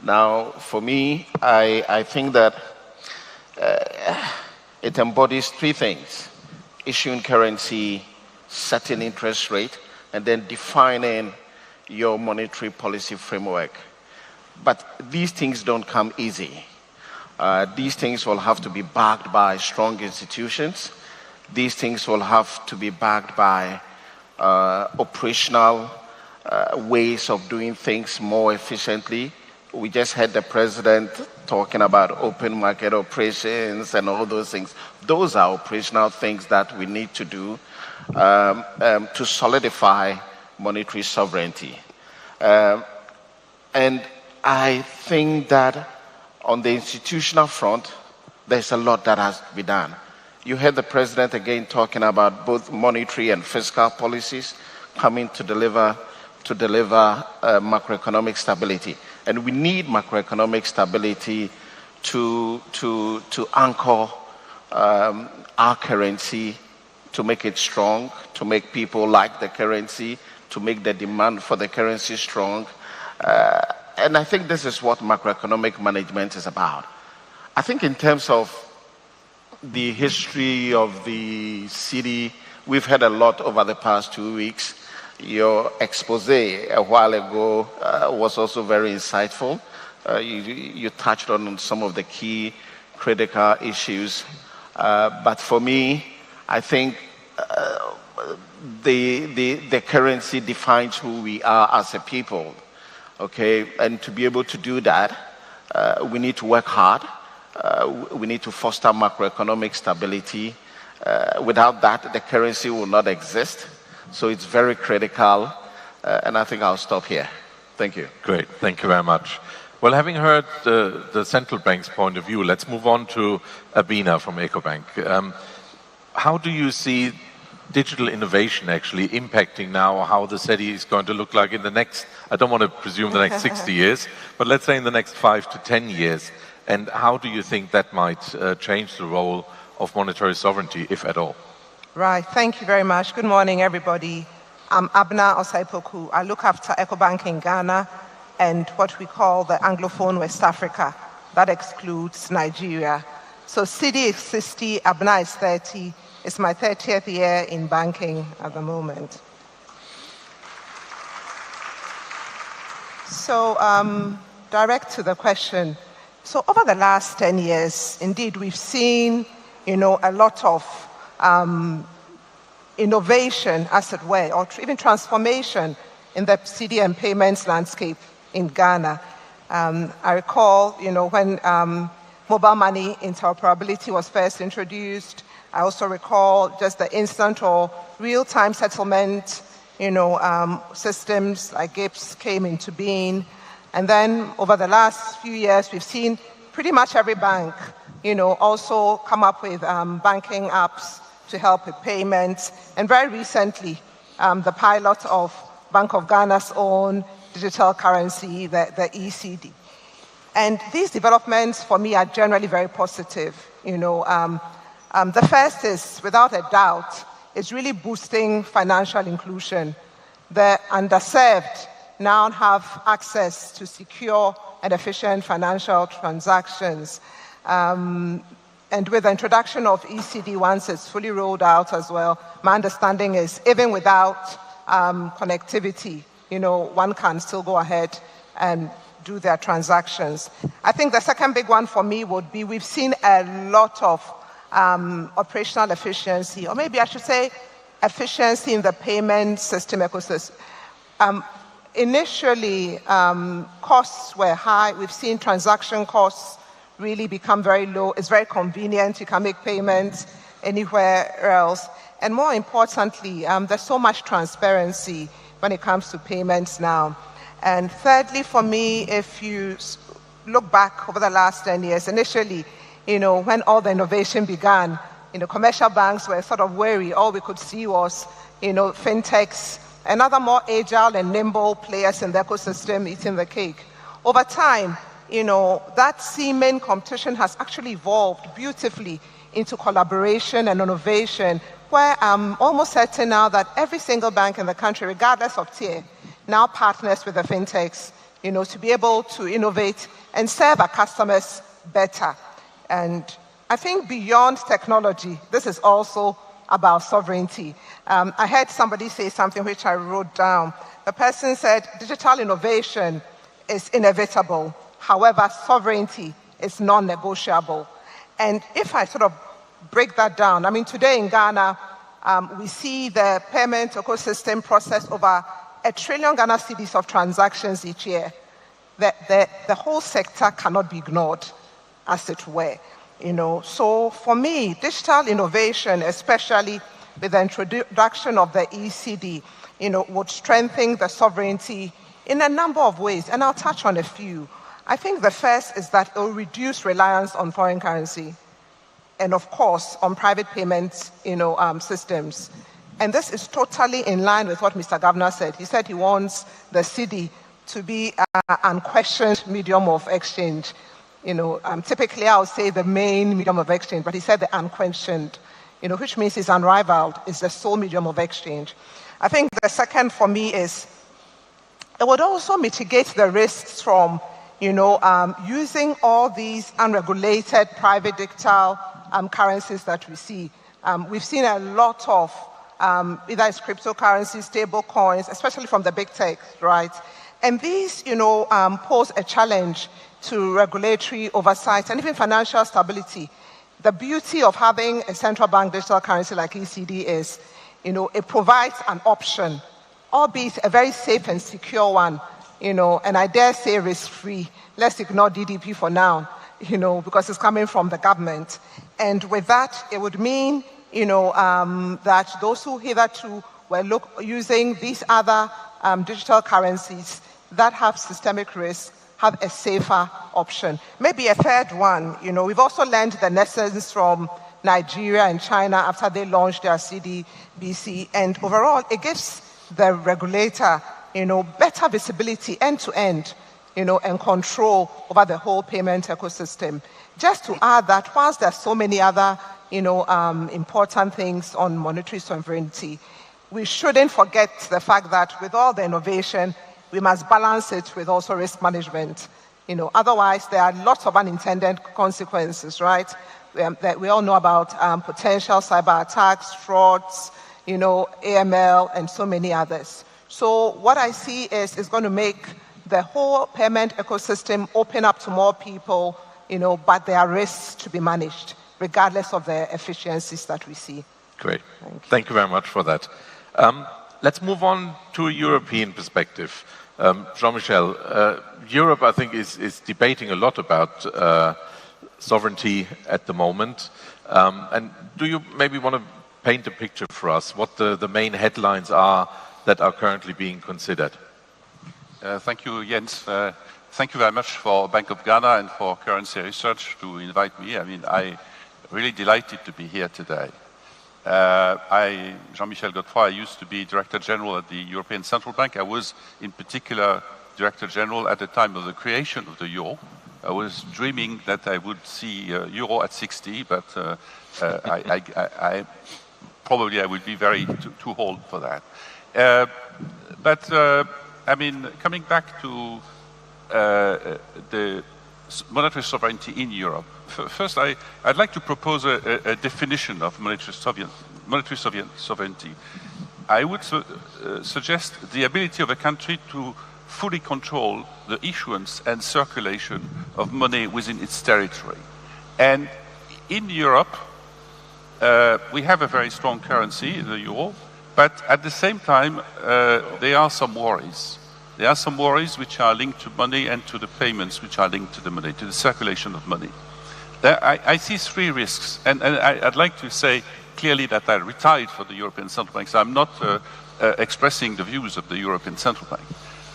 Now, for me, I think that it embodies 3 things: issuing currency, setting interest rate, and then defining your monetary policy framework. But these things don't come easy. These things will have to be backed by strong institutions. These things will have to be backed by operational ways of doing things more efficiently. We just heard the president talking about open market operations and all those things. Those are operational things that we need to do to solidify monetary sovereignty. And I think that on the institutional front, there's a lot that has to be done. You heard the president again talking about both monetary and fiscal policies coming to deliver macroeconomic stability. And we need macroeconomic stability to anchor our currency, to make it strong, to make people like the currency, to make the demand for the currency strong. And I think this is what macroeconomic management is about. I think in terms of the history of the Cedi, we've heard a lot over the past 2 weeks. Your expose a while ago was also very insightful. You touched on some of the key critical issues. But for me, I think the currency defines who we are as a people. Okay, and to be able to do that, we need to work hard. We need to foster macroeconomic stability. Without that, the currency will not exist. So it's very critical, and I think I'll stop here. Thank you. Great, thank you very much. Well, having heard the central bank's point of view, let's move on to Abina from EcoBank. How do you see digital innovation actually impacting now how the Cedi is going to look like in the next, I don't want to presume the next 60 years, but let's say in the next 5 to 10 years, and how do you think that might change the role of monetary sovereignty, if at all? Right, thank you very much. Good morning, everybody. I'm Abna Osaipoku. I look after EcoBank in Ghana and what we call the Anglophone West Africa. That excludes Nigeria. So Cedi is 60, Abna is 30. It's my 30th year in banking at the moment. So, direct to the question. So over the last 10 years, indeed, we've seen, a lot of innovation, as it were, or even transformation in the Cedi and payments landscape in Ghana. I recall, when mobile money interoperability was first introduced. I also recall just the instant or real-time settlement, systems like GIPS came into being. And then over the last few years, we've seen pretty much every bank, also come up with banking apps to help with payments. And very recently, the pilot of Bank of Ghana's own digital currency, the ECD. And these developments, for me, are generally very positive. The first is, without a doubt, is really boosting financial inclusion. The underserved now have access to secure and efficient financial transactions. And with the introduction of ECD, once it's fully rolled out as well, my understanding is even without connectivity, one can still go ahead and do their transactions. I think the second big one for me would be we've seen a lot of operational efficiency, or maybe I should say efficiency in the payment system ecosystem. Initially, costs were high. We've seen transaction costs really become very low. It's very convenient. You can make payments anywhere else. And more importantly, there's so much transparency when it comes to payments now. And thirdly, for me, if you look back over the last 10 years, initially, when all the innovation began, commercial banks were sort of wary. All we could see was, fintechs and other more agile and nimble players in the ecosystem eating the cake. Over time, that seeming competition has actually evolved beautifully into collaboration and innovation, where I'm almost certain now that every single bank in the country, regardless of tier, now partners with the fintechs, to be able to innovate and serve our customers better. And I think beyond technology, this is also about sovereignty. I heard somebody say something which I wrote down. The person said, digital innovation is inevitable. However, sovereignty is non-negotiable. And if I sort of break that down, today in Ghana, we see the payment ecosystem process over 1 trillion Ghana cedis of transactions each year. The whole sector cannot be ignored, as it were. So for me, digital innovation, especially with the introduction of the ECD, would strengthen the sovereignty in a number of ways, and I'll touch on a few. I think the first is that it will reduce reliance on foreign currency, and of course, on private payments, systems. And this is totally in line with what Mr. Governor said. He said he wants the Cedi to be an unquestioned medium of exchange. Typically I would say the main medium of exchange, but he said the unquestioned, which means it's unrivaled, it's the sole medium of exchange. I think the second for me is it would also mitigate the risks from, using all these unregulated private digital currencies that we see. We've seen a lot of either it's cryptocurrencies, stable coins, especially from the big tech, right? And these, pose a challenge to regulatory oversight and even financial stability. The beauty of having a central bank digital currency like ECD is, it provides an option, albeit a very safe and secure one, and I dare say risk-free. Let's ignore DDP for now, because it's coming from the government. And with that, it would mean, that those who hitherto were using these other digital currencies that have systemic risk have a safer option. Maybe a third one, we've also learned the lessons from Nigeria and China after they launched their CDBC, and overall it gives the regulator, better visibility end-to-end, and control over the whole payment ecosystem. Just to add that whilst there's so many other, important things on monetary sovereignty, we shouldn't forget the fact that with all the innovation, we must balance it with also risk management. Otherwise, there are lots of unintended consequences, right? That we all know about potential cyber attacks, frauds, AML, and so many others. So what I see is it's going to make the whole payment ecosystem open up to more people, but there are risks to be managed, regardless of the efficiencies that we see. Great. Thank you very much for that. Let's move on to a European perspective. Jean-Michel, Europe, I think, is debating a lot about sovereignty at the moment. And do you maybe want to paint a picture for us, what the main headlines are that are currently being considered? Thank you, Jens. Thank you very much for Bank of Ghana and for Currency Research to invite me. I mean, I'm really delighted to be here today. Jean-Michel Godefroy, I used to be Director General at the European Central Bank. I was, in particular, Director General at the time of the creation of the euro. I was dreaming that I would see euro at 60, but I probably would be too old for that. I mean, coming back to the monetary sovereignty in Europe, first I'd like to propose a definition of monetary sovereignty. I would suggest the ability of a country to fully control the issuance and circulation of money within its territory. And in Europe, we have a very strong currency, the euro, but at the same time, there are some worries. There are some worries which are linked to money and to the payments which are linked to the money, to the circulation of money. I see three risks, and I'd like to say clearly that I retired from the European Central Bank, so I'm not expressing the views of the European Central Bank.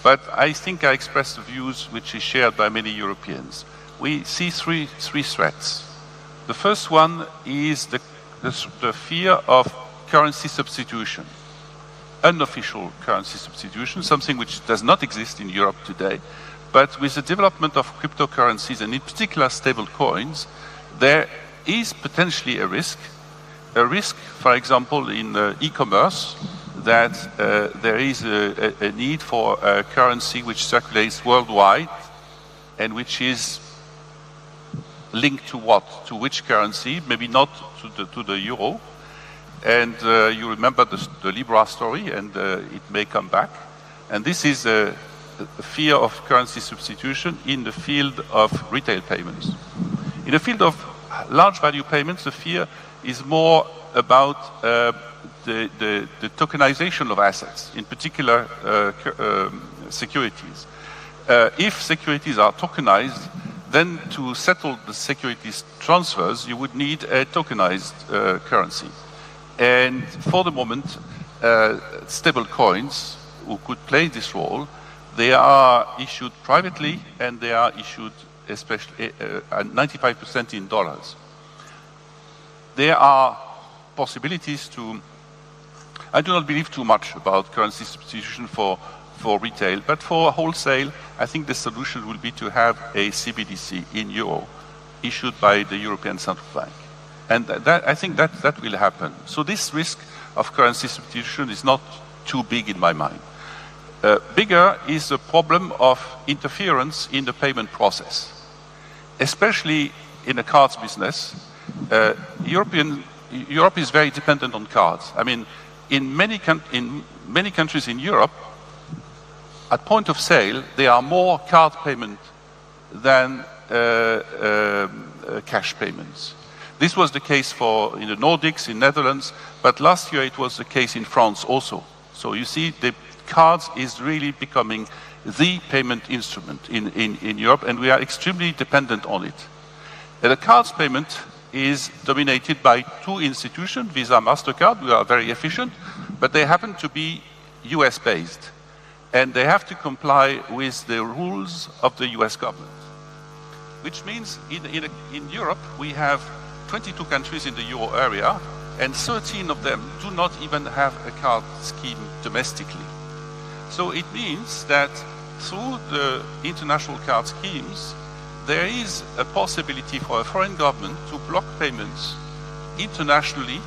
But I think I express the views which is shared by many Europeans. We see three threats. The first one is the fear of currency substitution, unofficial currency substitution, something which does not exist in Europe today. But with the development of cryptocurrencies, and in particular stable coins, there is potentially a risk, for example, in e-commerce, that there is a need for a currency which circulates worldwide and which is linked to what? To which currency? Maybe not to the euro. And you remember the Libra story, and it may come back. And this is a fear of currency substitution in the field of retail payments. In the field of large value payments, the fear is more about the tokenization of assets, in particular securities. If securities are tokenized, then to settle the securities transfers, you would need a tokenized currency. And for the moment, stable coins who could play this role, they are issued privately and they are issued especially 95% in dollars. There are possibilities to, I do not believe too much about currency substitution for retail, but for wholesale, I think the solution will be to have a CBDC in euro issued by the European Central Bank. And I think that will happen. So this risk of currency substitution is not too big in my mind. Bigger is the problem of interference in the payment process, especially in the cards business. Europe is very dependent on cards. I mean, in many countries in Europe, at point of sale, there are more card payment than cash payments. This was the case in the Nordics, in Netherlands, but last year it was the case in France also. So you see, the cards is really becoming the payment instrument in Europe, and we are extremely dependent on it. The cards payment is dominated by two institutions, Visa, MasterCard, who are very efficient, but they happen to be US-based, and they have to comply with the rules of the US government. Which means in Europe, we have 22 countries in the euro area, and 13 of them do not even have a card scheme domestically. So it means that through the international card schemes, there is a possibility for a foreign government to block payments internationally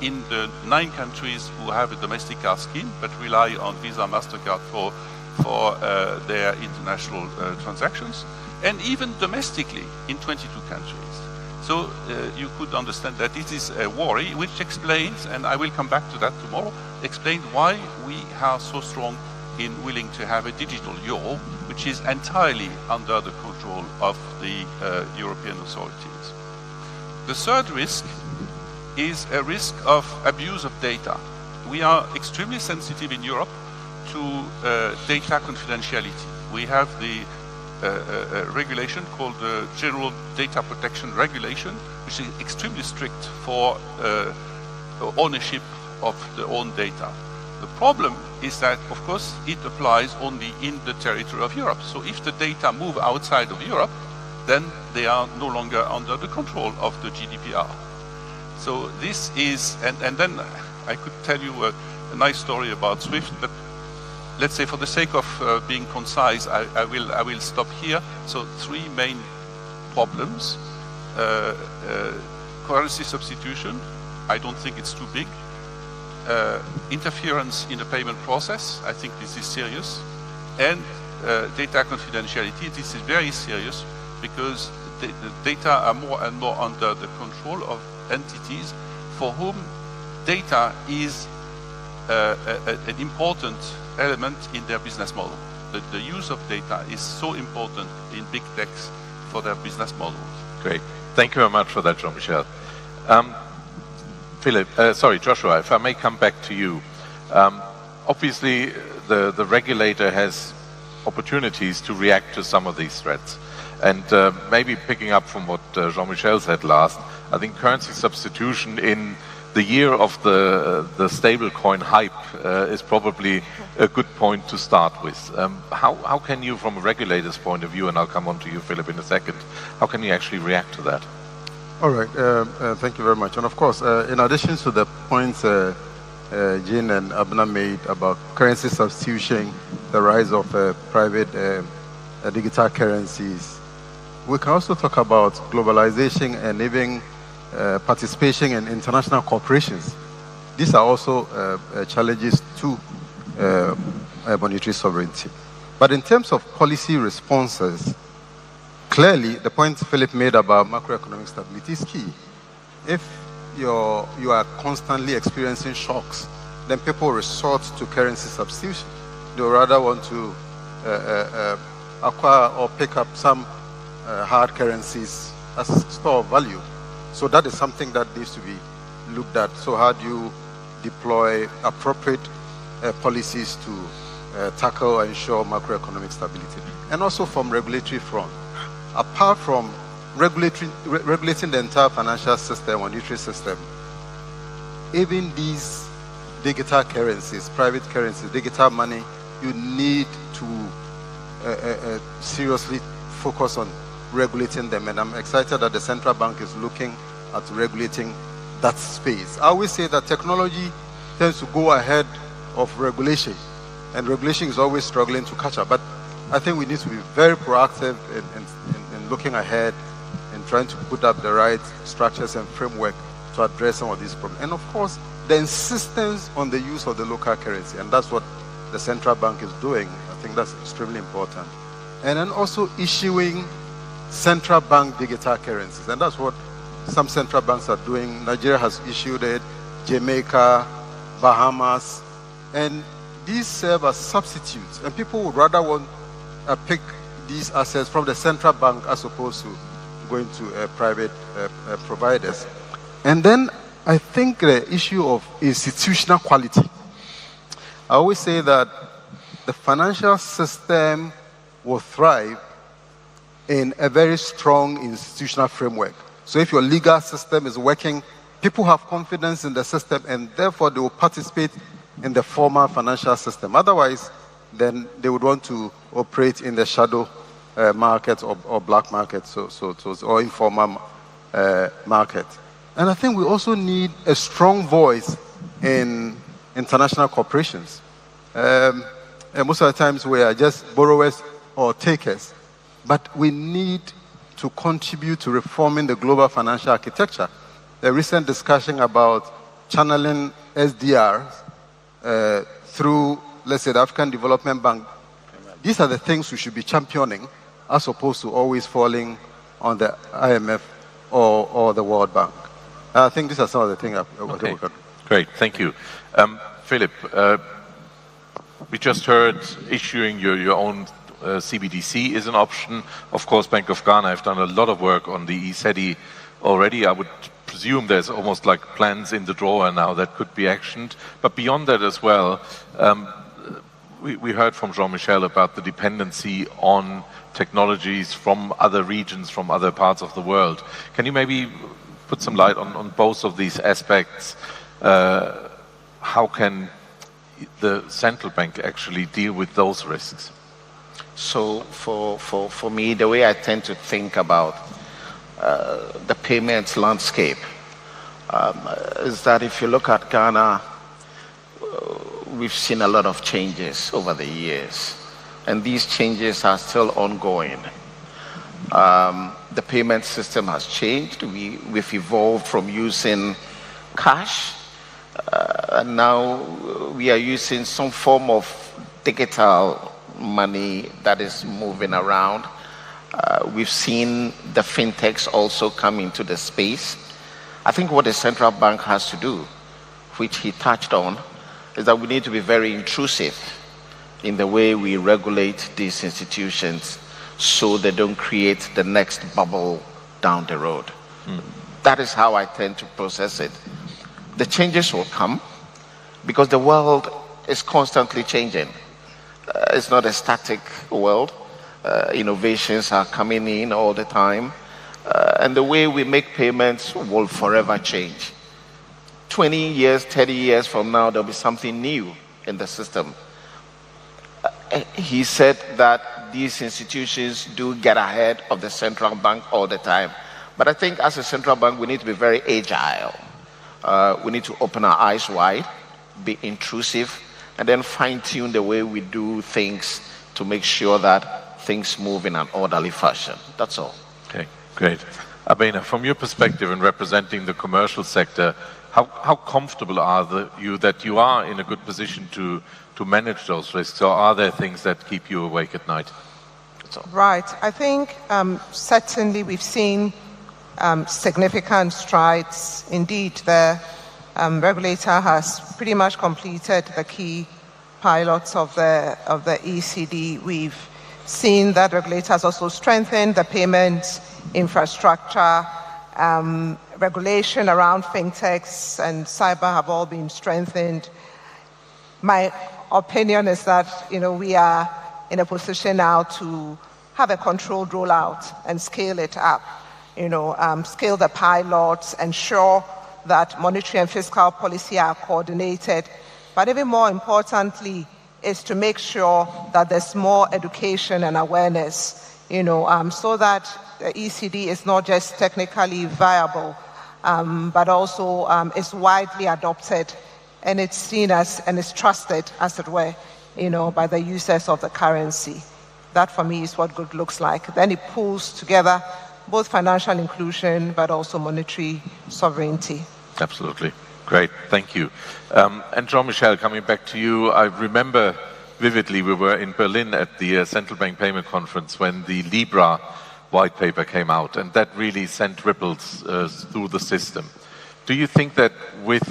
in the 9 countries who have a domestic card scheme, but rely on Visa, MasterCard for their international transactions. and even domestically in 22 countries. So you could understand that it is a worry, which explains, and I will come back to that tomorrow, explain why we are so strong in willing to have a digital euro, which is entirely under the control of the European authorities. The third risk is a risk of abuse of data. We are extremely sensitive in Europe to data confidentiality. We have the regulation called the General Data Protection Regulation, which is extremely strict for ownership of the own data. The problem is that, of course, it applies only in the territory of Europe. So if the data move outside of Europe, then they are no longer under the control of the GDPR. So this is, and then I could tell you a nice story about SWIFT, but let's say for the sake of being concise, I will stop here. So three main problems. Currency substitution, I don't think it's too big. Interference in the payment process, I think this is serious. And data confidentiality, this is very serious because the data are more and more under the control of entities for whom data is an important element in their business model. The use of data is so important in big techs for their business models. Great. Thank you very much for that, Jean-Michel. Joshua, if I may come back to you. Obviously, the regulator has opportunities to react to some of these threats. And maybe picking up from what Jean-Michel said last, I think currency substitution in the year of the stablecoin hype is probably a good point to start with. How can you, from a regulator's point of view, and I'll come on to you, Philip, in a second, how can you actually react to that? All right, thank you very much. And of course, in addition to the points GHOne and Abner made about currency substitution, the rise of private digital currencies, we can also talk about globalization and even participation in international corporations. These are also challenges to monetary sovereignty. But in terms of policy responses, clearly the point Philip made about macroeconomic stability is key. If you are constantly experiencing shocks, then people resort to currency substitution. They would rather want to acquire or pick up some hard currencies as a store of value. So that is something that needs to be looked at. So how do you deploy appropriate policies to tackle and ensure macroeconomic stability? And also from regulatory front. Apart from regulating the entire financial system, monetary system, even these digital currencies, private currencies, digital money, you need to seriously focus on regulating them. And I'm excited that the central bank is looking at regulating that space. I always say that technology tends to go ahead of regulation, and regulation is always struggling to catch up. But I think we need to be very proactive in looking ahead and trying to put up the right structures and framework to address some of these problems. And of course, the insistence on the use of the local currency, and that's what the central bank is doing. I think that's extremely important. And then also issuing central bank digital currencies, and that's what some central banks are doing. Nigeria has issued it, Jamaica, Bahamas, and these serve as substitutes. And people would rather want to pick these assets from the central bank as opposed to going to private providers. And then I think the issue of institutional quality. I always say that the financial system will thrive in a very strong institutional framework. So if your legal system is working, people have confidence in the system, and therefore they will participate in the formal financial system. Otherwise, then they would want to operate in the shadow market or black market, or informal market. And I think we also need a strong voice in international corporations. And most of the times we are just borrowers or takers, but we need to contribute to reforming the global financial architecture. The recent discussion about channeling SDRs through, let's say, the African Development Bank, these are the things we should be championing as opposed to always falling on the IMF or the World Bank. I think these are some of the things Okay. Great, thank you. Philip, we just heard issuing your own CBDC is an option. Of course, Bank of Ghana have done a lot of work on the Cedi already. I would presume there's almost like plans in the drawer now that could be actioned. But beyond that as well, we heard from Jean-Michel about the dependency on technologies from other regions, from other parts of the world. Can you maybe put some light on both of these aspects? How can the central bank actually deal with those risks? So for me, the way I tend to think about the payments landscape is that if you look at Ghana, we've seen a lot of changes over the years, and these changes are still ongoing. The payment system has changed. We've evolved from using cash, and now we are using some form of digital money that is moving around. We've seen the fintechs also come into the space. I think what the central bank has to do, which he touched on, is that we need to be very intrusive in the way we regulate these institutions so they don't create the next bubble down the road. That is how I tend to process it. The changes will come because the world is constantly changing. It's not a static world. Innovations are coming in all the time. And the way we make payments will forever change. 20 years, 30 years from now, there'll be something new in the system. He said that these institutions do get ahead of the central bank all the time. But I think as a central bank, we need to be very agile. We need to open our eyes wide, be intrusive, and then fine-tune the way we do things to make sure that things move in an orderly fashion. That's all. Okay, great. Abena, from your perspective in representing the commercial sector, how comfortable are you that you are in a good position to manage those risks, or are there things that keep you awake at night? Right. I think certainly we've seen significant strides. Indeed, the regulator has pretty much completed the key pilots of the ECD. We've seen that regulators also strengthened the payment infrastructure. Regulation around fintechs and cyber have all been strengthened. My opinion is that we are in a position now to have a controlled rollout and scale it up. Scale the pilots, ensure that monetary and fiscal policy are coordinated. But even more importantly is to make sure that there's more education and awareness, so that the ECD is not just technically viable, but also is widely adopted, and it's seen as and is trusted, as it were, by the users of the currency. That for me is what good looks like. Then it pulls together both financial inclusion but also monetary sovereignty. Absolutely. Great, thank you. And Jean-Michel, coming back to you, I remember vividly we were in Berlin at the Central Bank Payment Conference when the Libra white paper came out, and that really sent ripples through the system. Do you think that with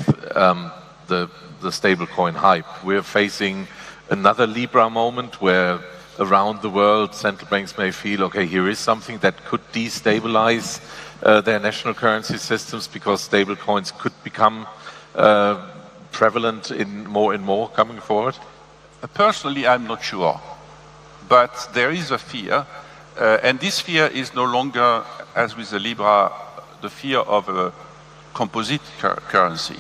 the stablecoin hype, we're facing another Libra moment where around the world central banks may feel, okay, here is something that could destabilize their national currency systems because stablecoins could become prevalent in more coming forward? Personally, I'm not sure, but there is a fear, and this fear is no longer, as with the Libra, the fear of a composite currency,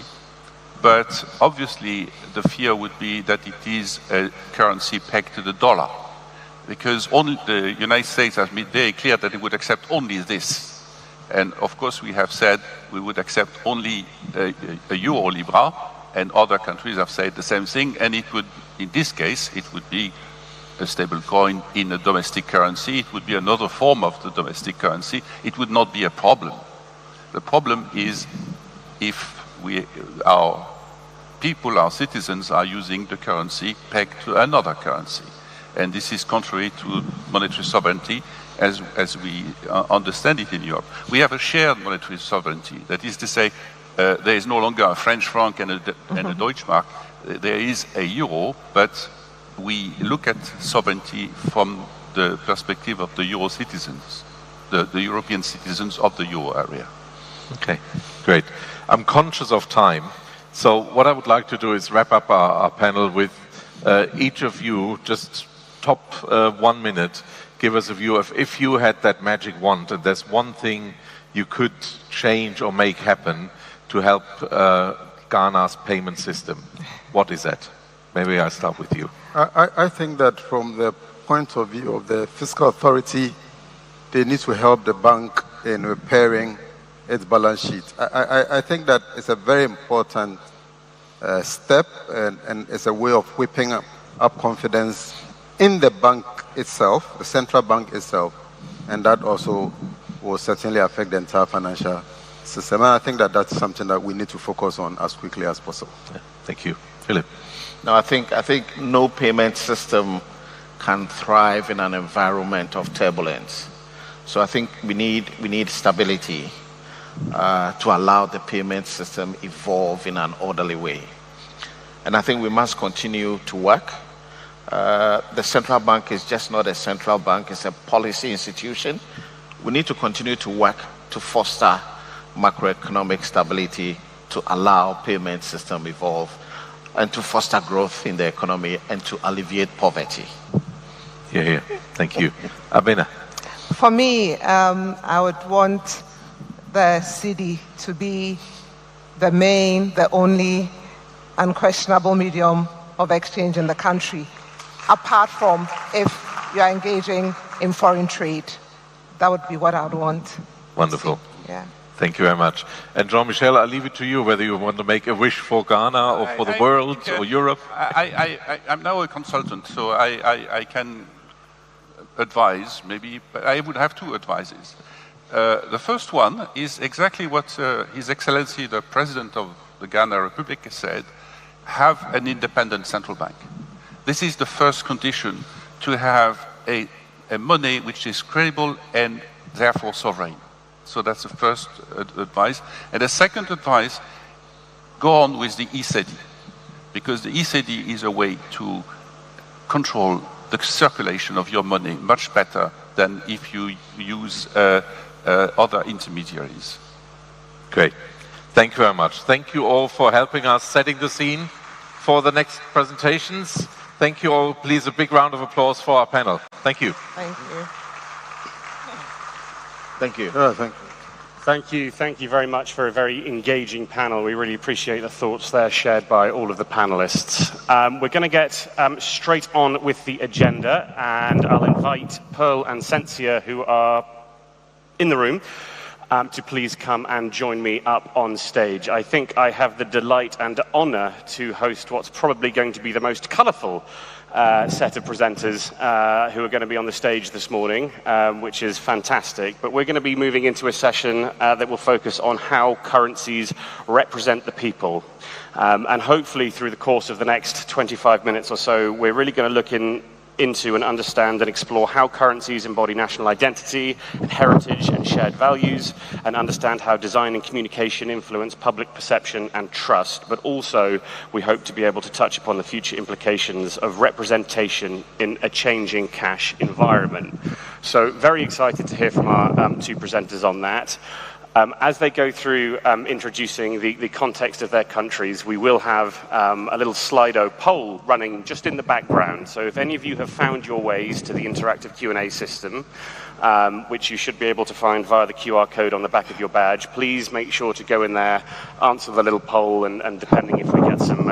but obviously the fear would be that it is a currency pegged to the dollar, because only the United States has made very clear that it would accept only this. And of course we have said we would accept only a euro Libra, and other countries have said the same thing, and it would, in this case, it would be a stable coin in a domestic currency. It would be another form of the domestic currency. It would not be a problem. The problem is if our people, our citizens, are using the currency pegged to another currency. And this is contrary to monetary sovereignty as we understand it in Europe. We have a shared monetary sovereignty. That is to say, there is no longer a French franc and a Deutschmark. There is a euro, but we look at sovereignty from the perspective of the euro citizens, the European citizens of the euro area. Okay, great. I'm conscious of time, so what I would like to do is wrap up our panel with each of you, just top 1 minute, give us a view of if you had that magic wand and there's one thing you could change or make happen to help Ghana's payment system. What is that? Maybe I start with you. I think that from the point of view of the fiscal authority, they need to help the bank in repairing its balance sheet. I think that it's a very important step, and it's a way of whipping up confidence in the bank itself, the central bank itself, and that also will certainly affect the entire financial system. And I think that that's something that we need to focus on as quickly as possible. Yeah, thank you. Philip? No, I think no payment system can thrive in an environment of turbulence. So I think we need stability to allow the payment system evolve in an orderly way. And I think we must continue to work. The central bank is just not a central bank, it's a policy institution. We need to continue to work to foster macroeconomic stability, to allow payment system evolve, and to foster growth in the economy and to alleviate poverty. Yeah. Thank you. Abena? For me, I would want the Cedi to be the main, the only unquestionable medium of exchange in the country, apart from if you are engaging in foreign trade. That would be what I would want. Wonderful. Yeah. Thank you very much. And Jean-Michel, I'll leave it to you whether you want to make a wish for Ghana or for the world or Europe. I'm now a consultant, so I can advise, maybe, but I would have two advices. The first one is exactly what His Excellency, the President of the Ghana Republic, said: have an independent central bank. This is the first condition to have a money which is credible and therefore sovereign. So that's the first advice. And the second advice, go on with the Cedi, because the Cedi is a way to control the circulation of your money much better than if you use other intermediaries. Great. Thank you very much. Thank you all for helping us setting the scene for the next presentations. Thank you all. Please, a big round of applause for our panel. Thank you. Thank you. Thank you. Thank you very much for a very engaging panel. We really appreciate the thoughts there shared by all of the panelists. We're going to get straight on with the agenda, and I'll invite Pearl and Cynthia, who are in the room, to please come and join me up on stage. I think I have the delight and honor to host what's probably going to be the most colorful set of presenters who are going to be on the stage this morning, which is fantastic. But we're going to be moving into a session that will focus on how currencies represent the people. And hopefully through the course of the next 25 minutes or so, we're really going to look into and understand and explore how currencies embody national identity and heritage and shared values, and understand how design and communication influence public perception and trust. But also, we hope to be able to touch upon the future implications of representation in a changing cash environment. So very excited to hear from our two presenters on that. As they go through introducing the context of their countries, we will have a little Slido poll running just in the background. So if any of you have found your ways to the interactive Q&A system, which you should be able to find via the QR code on the back of your badge, please make sure to go in there, answer the little poll, and depending if we get some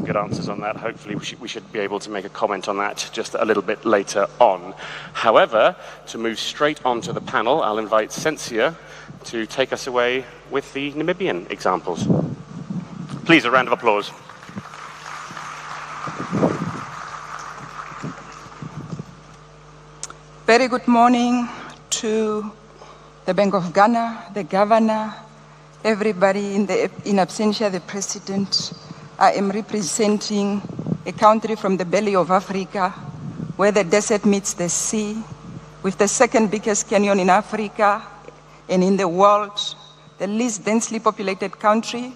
good answers on that, hopefully we should be able to make a comment on that just a little bit later on. However, to move straight on to the panel, I'll invite Cynthia to take us away with the Namibian examples. Please, a round of applause. Very good morning to the Bank of Ghana, the governor, everybody in absentia, the president. I am representing a country from the belly of Africa where the desert meets the sea, with the second biggest canyon in Africa and in the world, the least densely populated country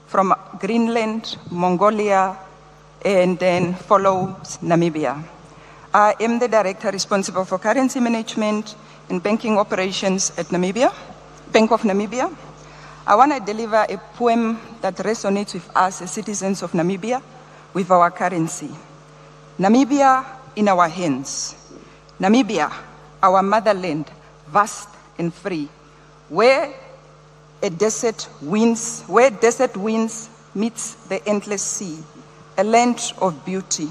from Greenland, Mongolia, and then follows Namibia. I am the director responsible for currency management and banking operations at Namibia, Bank of Namibia. I want to deliver a poem that resonates with us as citizens of Namibia, with our currency. Namibia in our hands. Namibia, our motherland, vast and free, where desert winds meets the endless sea, a land of beauty,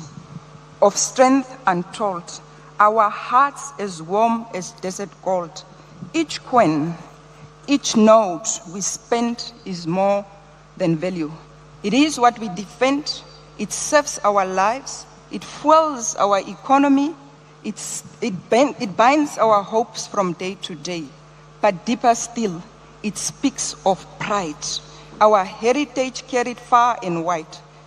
of strength untold, our hearts as warm as desert gold. Each coin, each note we spend is more than value. It is what we defend, it serves our lives, it fuels our economy, it binds our hopes from day to day. But deeper still, it speaks of pride, our heritage carried far and wide.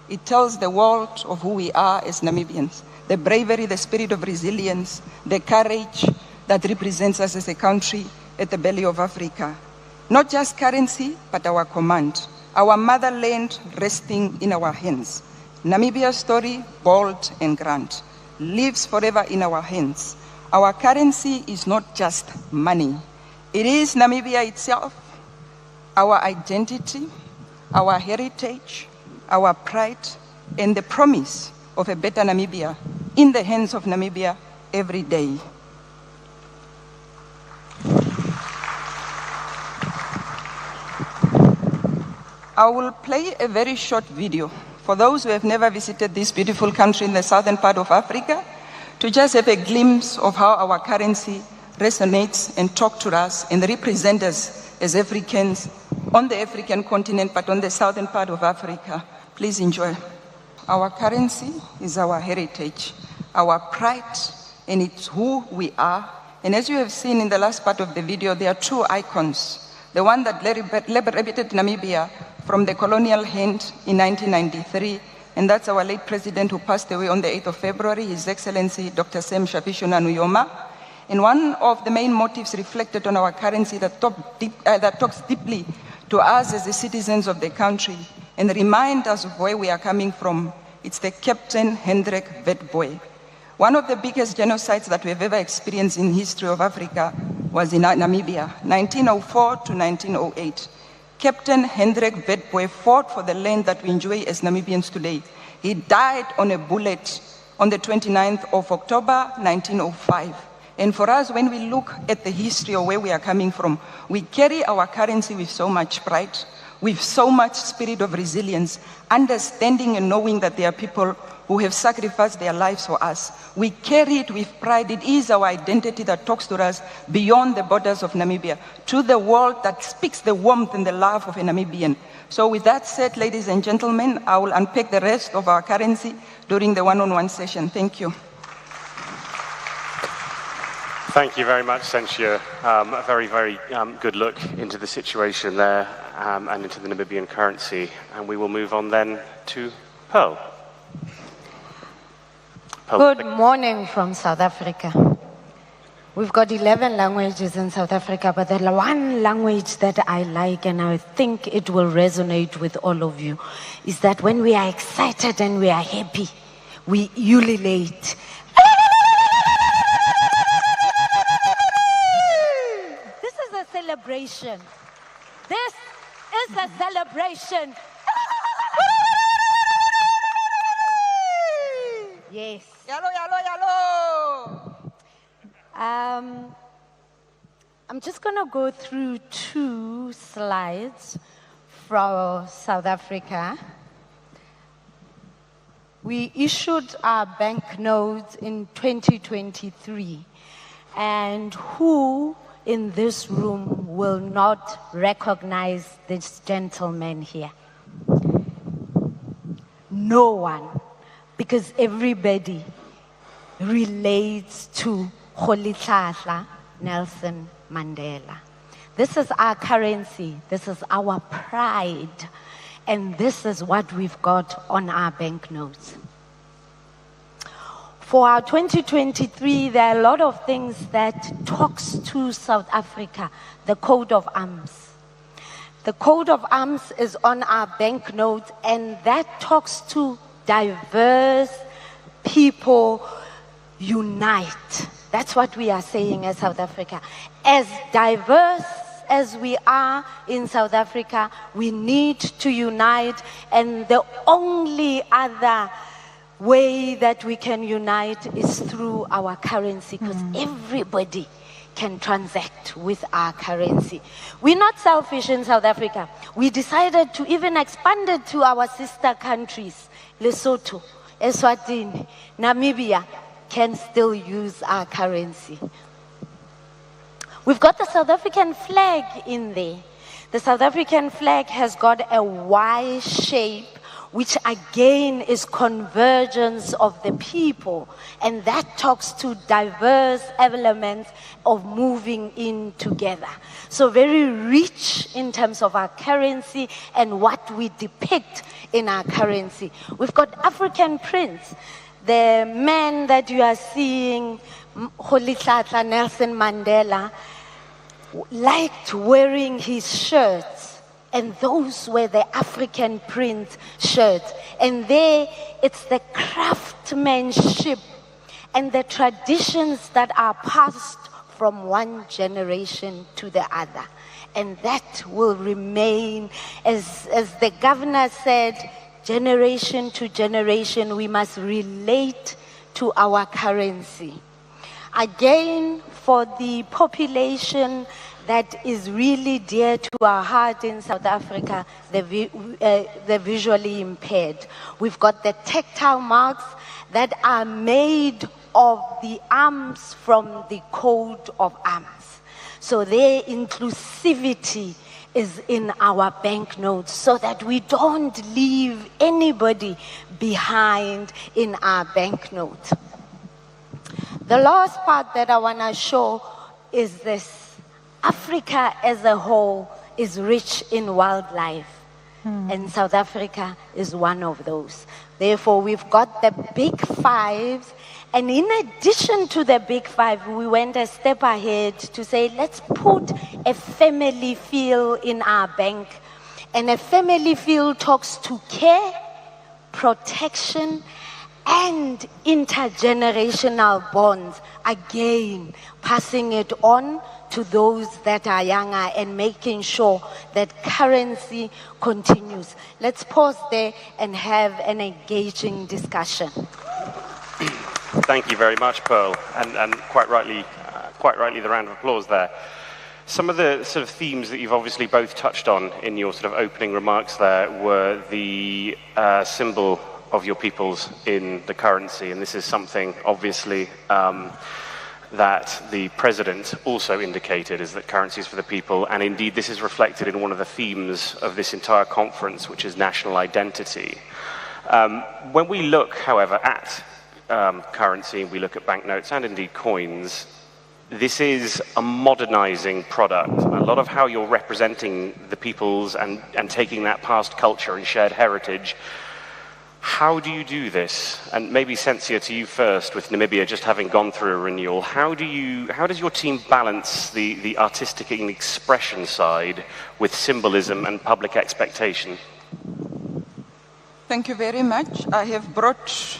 It tells the world of who we are as Namibians, the bravery, the spirit of resilience, the courage that represents us as a country at the belly of Africa. Not just currency, but our command, our motherland resting in our hands. Namibia's story, bold and grand, lives forever in our hands. Our currency is not just money. It is Namibia itself, our identity, our heritage, our pride, and the promise of a better Namibia in the hands of Namibia every day. I will play a very short video for those who have never visited this beautiful country in the southern part of Africa, to just have a glimpse of how our currency resonates and talks to us and represents us as Africans on the African continent, but on the southern part of Africa. Please enjoy. Our currency is our heritage, our pride, and it's who we are. And as you have seen in the last part of the video, there are two icons. The one that liberated Namibia from the colonial hand in 1993, and that's our late president who passed away on the 8th of February, His Excellency Dr. Sam Shafishuna Nujoma. And one of the main motives reflected on our currency that talks deeply to us as the citizens of the country and remind us of where we are coming from. It's the Captain Hendrik Witbooi. One of the biggest genocides that we've ever experienced in the history of Africa was in Namibia, 1904 to 1908. Captain Hendrik Witbooi fought for the land that we enjoy as Namibians today. He died on a bullet on the 29th of October, 1905. And for us, when we look at the history of where we are coming from, we carry our currency with so much pride, with so much spirit of resilience, understanding and knowing that there are people who have sacrificed their lives for us. We carry it with pride. It is our identity that talks to us beyond the borders of Namibia, to the world that speaks the warmth and the love of a Namibian. So with that said, ladies and gentlemen, I will unpack the rest of our currency during the one-on-one session. Thank you. Thank you very much, Sentia. A very, very good look into the situation there and into the Namibian currency. And we will move on then to Pearl. Good morning from South Africa. We've got 11 languages in South Africa, but the one language that I like and I think it will resonate with all of you is that when we are excited and we are happy, we ululate. This is a celebration. This is a celebration. Yes. Yalo, yalo, yalo. I'm just going to go through 2 slides from South Africa. We issued our banknotes in 2023. And who in this room will not recognize this gentleman here? No one. Because everybody relates to Rolihlahla Nelson Mandela. This is our currency, this is our pride, and this is what we've got on our banknotes. For our 2023, there are a lot of things that talks to South Africa, the Code of Arms. The Code of Arms is on our banknote, and that talks to diverse people unite. That's what we are saying as South Africa. As diverse as we are in South Africa, we need to unite, and the only other way that we can unite is through our currency, because everybody can transact with our currency. We're not selfish in South Africa. We decided to even expand it to our sister countries. Lesotho, Eswatini, Namibia can still use our currency. We've got the South African flag in there. The South African flag has got a Y shape, which again is convergence of the people, and that talks to diverse elements of moving in together. So very rich in terms of our currency and what we depict in our currency. We've got African prints. The man that you are seeing, Rolihlahla Nelson Mandela, liked wearing his shirts, and those were the African print shirts. And there, it's the craftsmanship and the traditions that are passed from one generation to the other. And that will remain, as the governor said, generation to generation, we must relate to our currency. Again, for the population that is really dear to our heart in South Africa, the visually impaired. We've got the tactile marks that are made of the arms from the Code of Arms. So their inclusivity is in our banknotes, so that we don't leave anybody behind in our banknote. The last part that I want to show is this. Africa as a whole is rich in wildlife, and South Africa is one of those. Therefore, we've got the big fives, and in addition to the big five, we went a step ahead to say, let's put a family feel in our bank. And a family feel talks to care, protection, and intergenerational bonds. Again, passing it on to those that are younger and making sure that currency continues. Let's pause there and have an engaging discussion. Thank you very much, Pearl, and quite rightly the round of applause there. Some of the sort of themes that you've obviously both touched on in your sort of opening remarks there were the symbol of your peoples in the currency, and this is something obviously that the President also indicated, is that currency is for the people, and indeed this is reflected in one of the themes of this entire conference, which is national identity. When we look, however, at currency, we look at banknotes and indeed coins, this is a modernizing product. A lot of how you're representing the peoples and taking that past culture and shared heritage. How do you do this? And maybe Sensia, to you first, with Namibia just having gone through a renewal, how does your team balance the artistic and expression side with symbolism and public expectation? Thank you very much. I have brought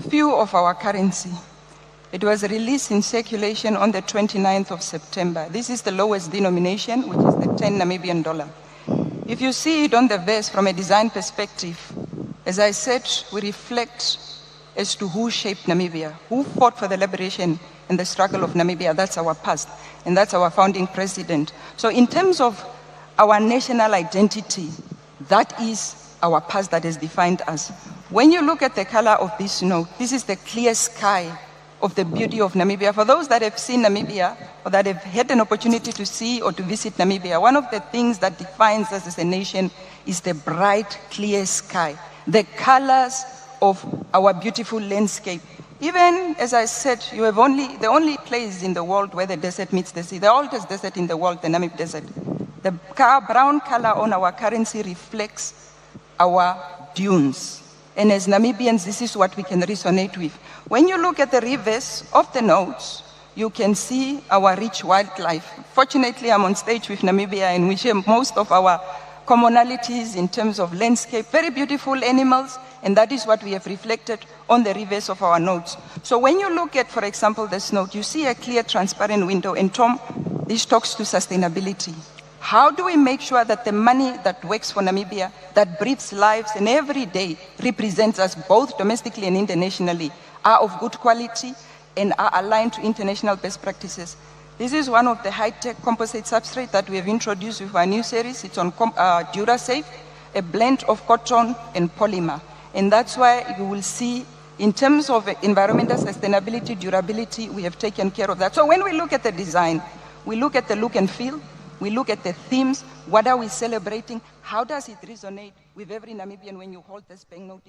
few of our currency. It was released in circulation on the 29th of September. This is the lowest denomination, which is the 10 Namibian dollar. If you see it on the verse from a design perspective, as I said, we reflect as to who shaped Namibia, who fought for the liberation and the struggle of Namibia. That's our past, and that's our founding president. So in terms of our national identity, that is our past that has defined us. When you look at the color of this note, this is the clear sky of the beauty of Namibia. For those that have seen Namibia, or that have had an opportunity to see or to visit Namibia, one of the things that defines us as a nation is the bright, clear sky, the colors of our beautiful landscape. Even, as I said, you have the only place in the world where the desert meets the sea, the oldest desert in the world, the Namib Desert. The brown color on our currency reflects our dunes. And as Namibians, this is what we can resonate with. When you look at the reverse of the notes, you can see our rich wildlife. Fortunately, I'm on stage with Namibia, and we share most of our commonalities in terms of landscape, very beautiful animals, and that is what we have reflected on the reverse of our notes. So when you look at, for example, this note, you see a clear, transparent window, and Tom, this talks to sustainability. How do we make sure that the money that works for Namibia, that breathes lives and every day represents us both domestically and internationally, are of good quality and are aligned to international best practices? This is one of the high-tech composite substrates that we have introduced with our new series. It's on DuraSafe, a blend of cotton and polymer. And that's why you will see, in terms of environmental sustainability, durability, we have taken care of that. So when we look at the design, we look at the look and feel, we look at the themes, what are we celebrating, how does it resonate with every Namibian when you hold this banknote?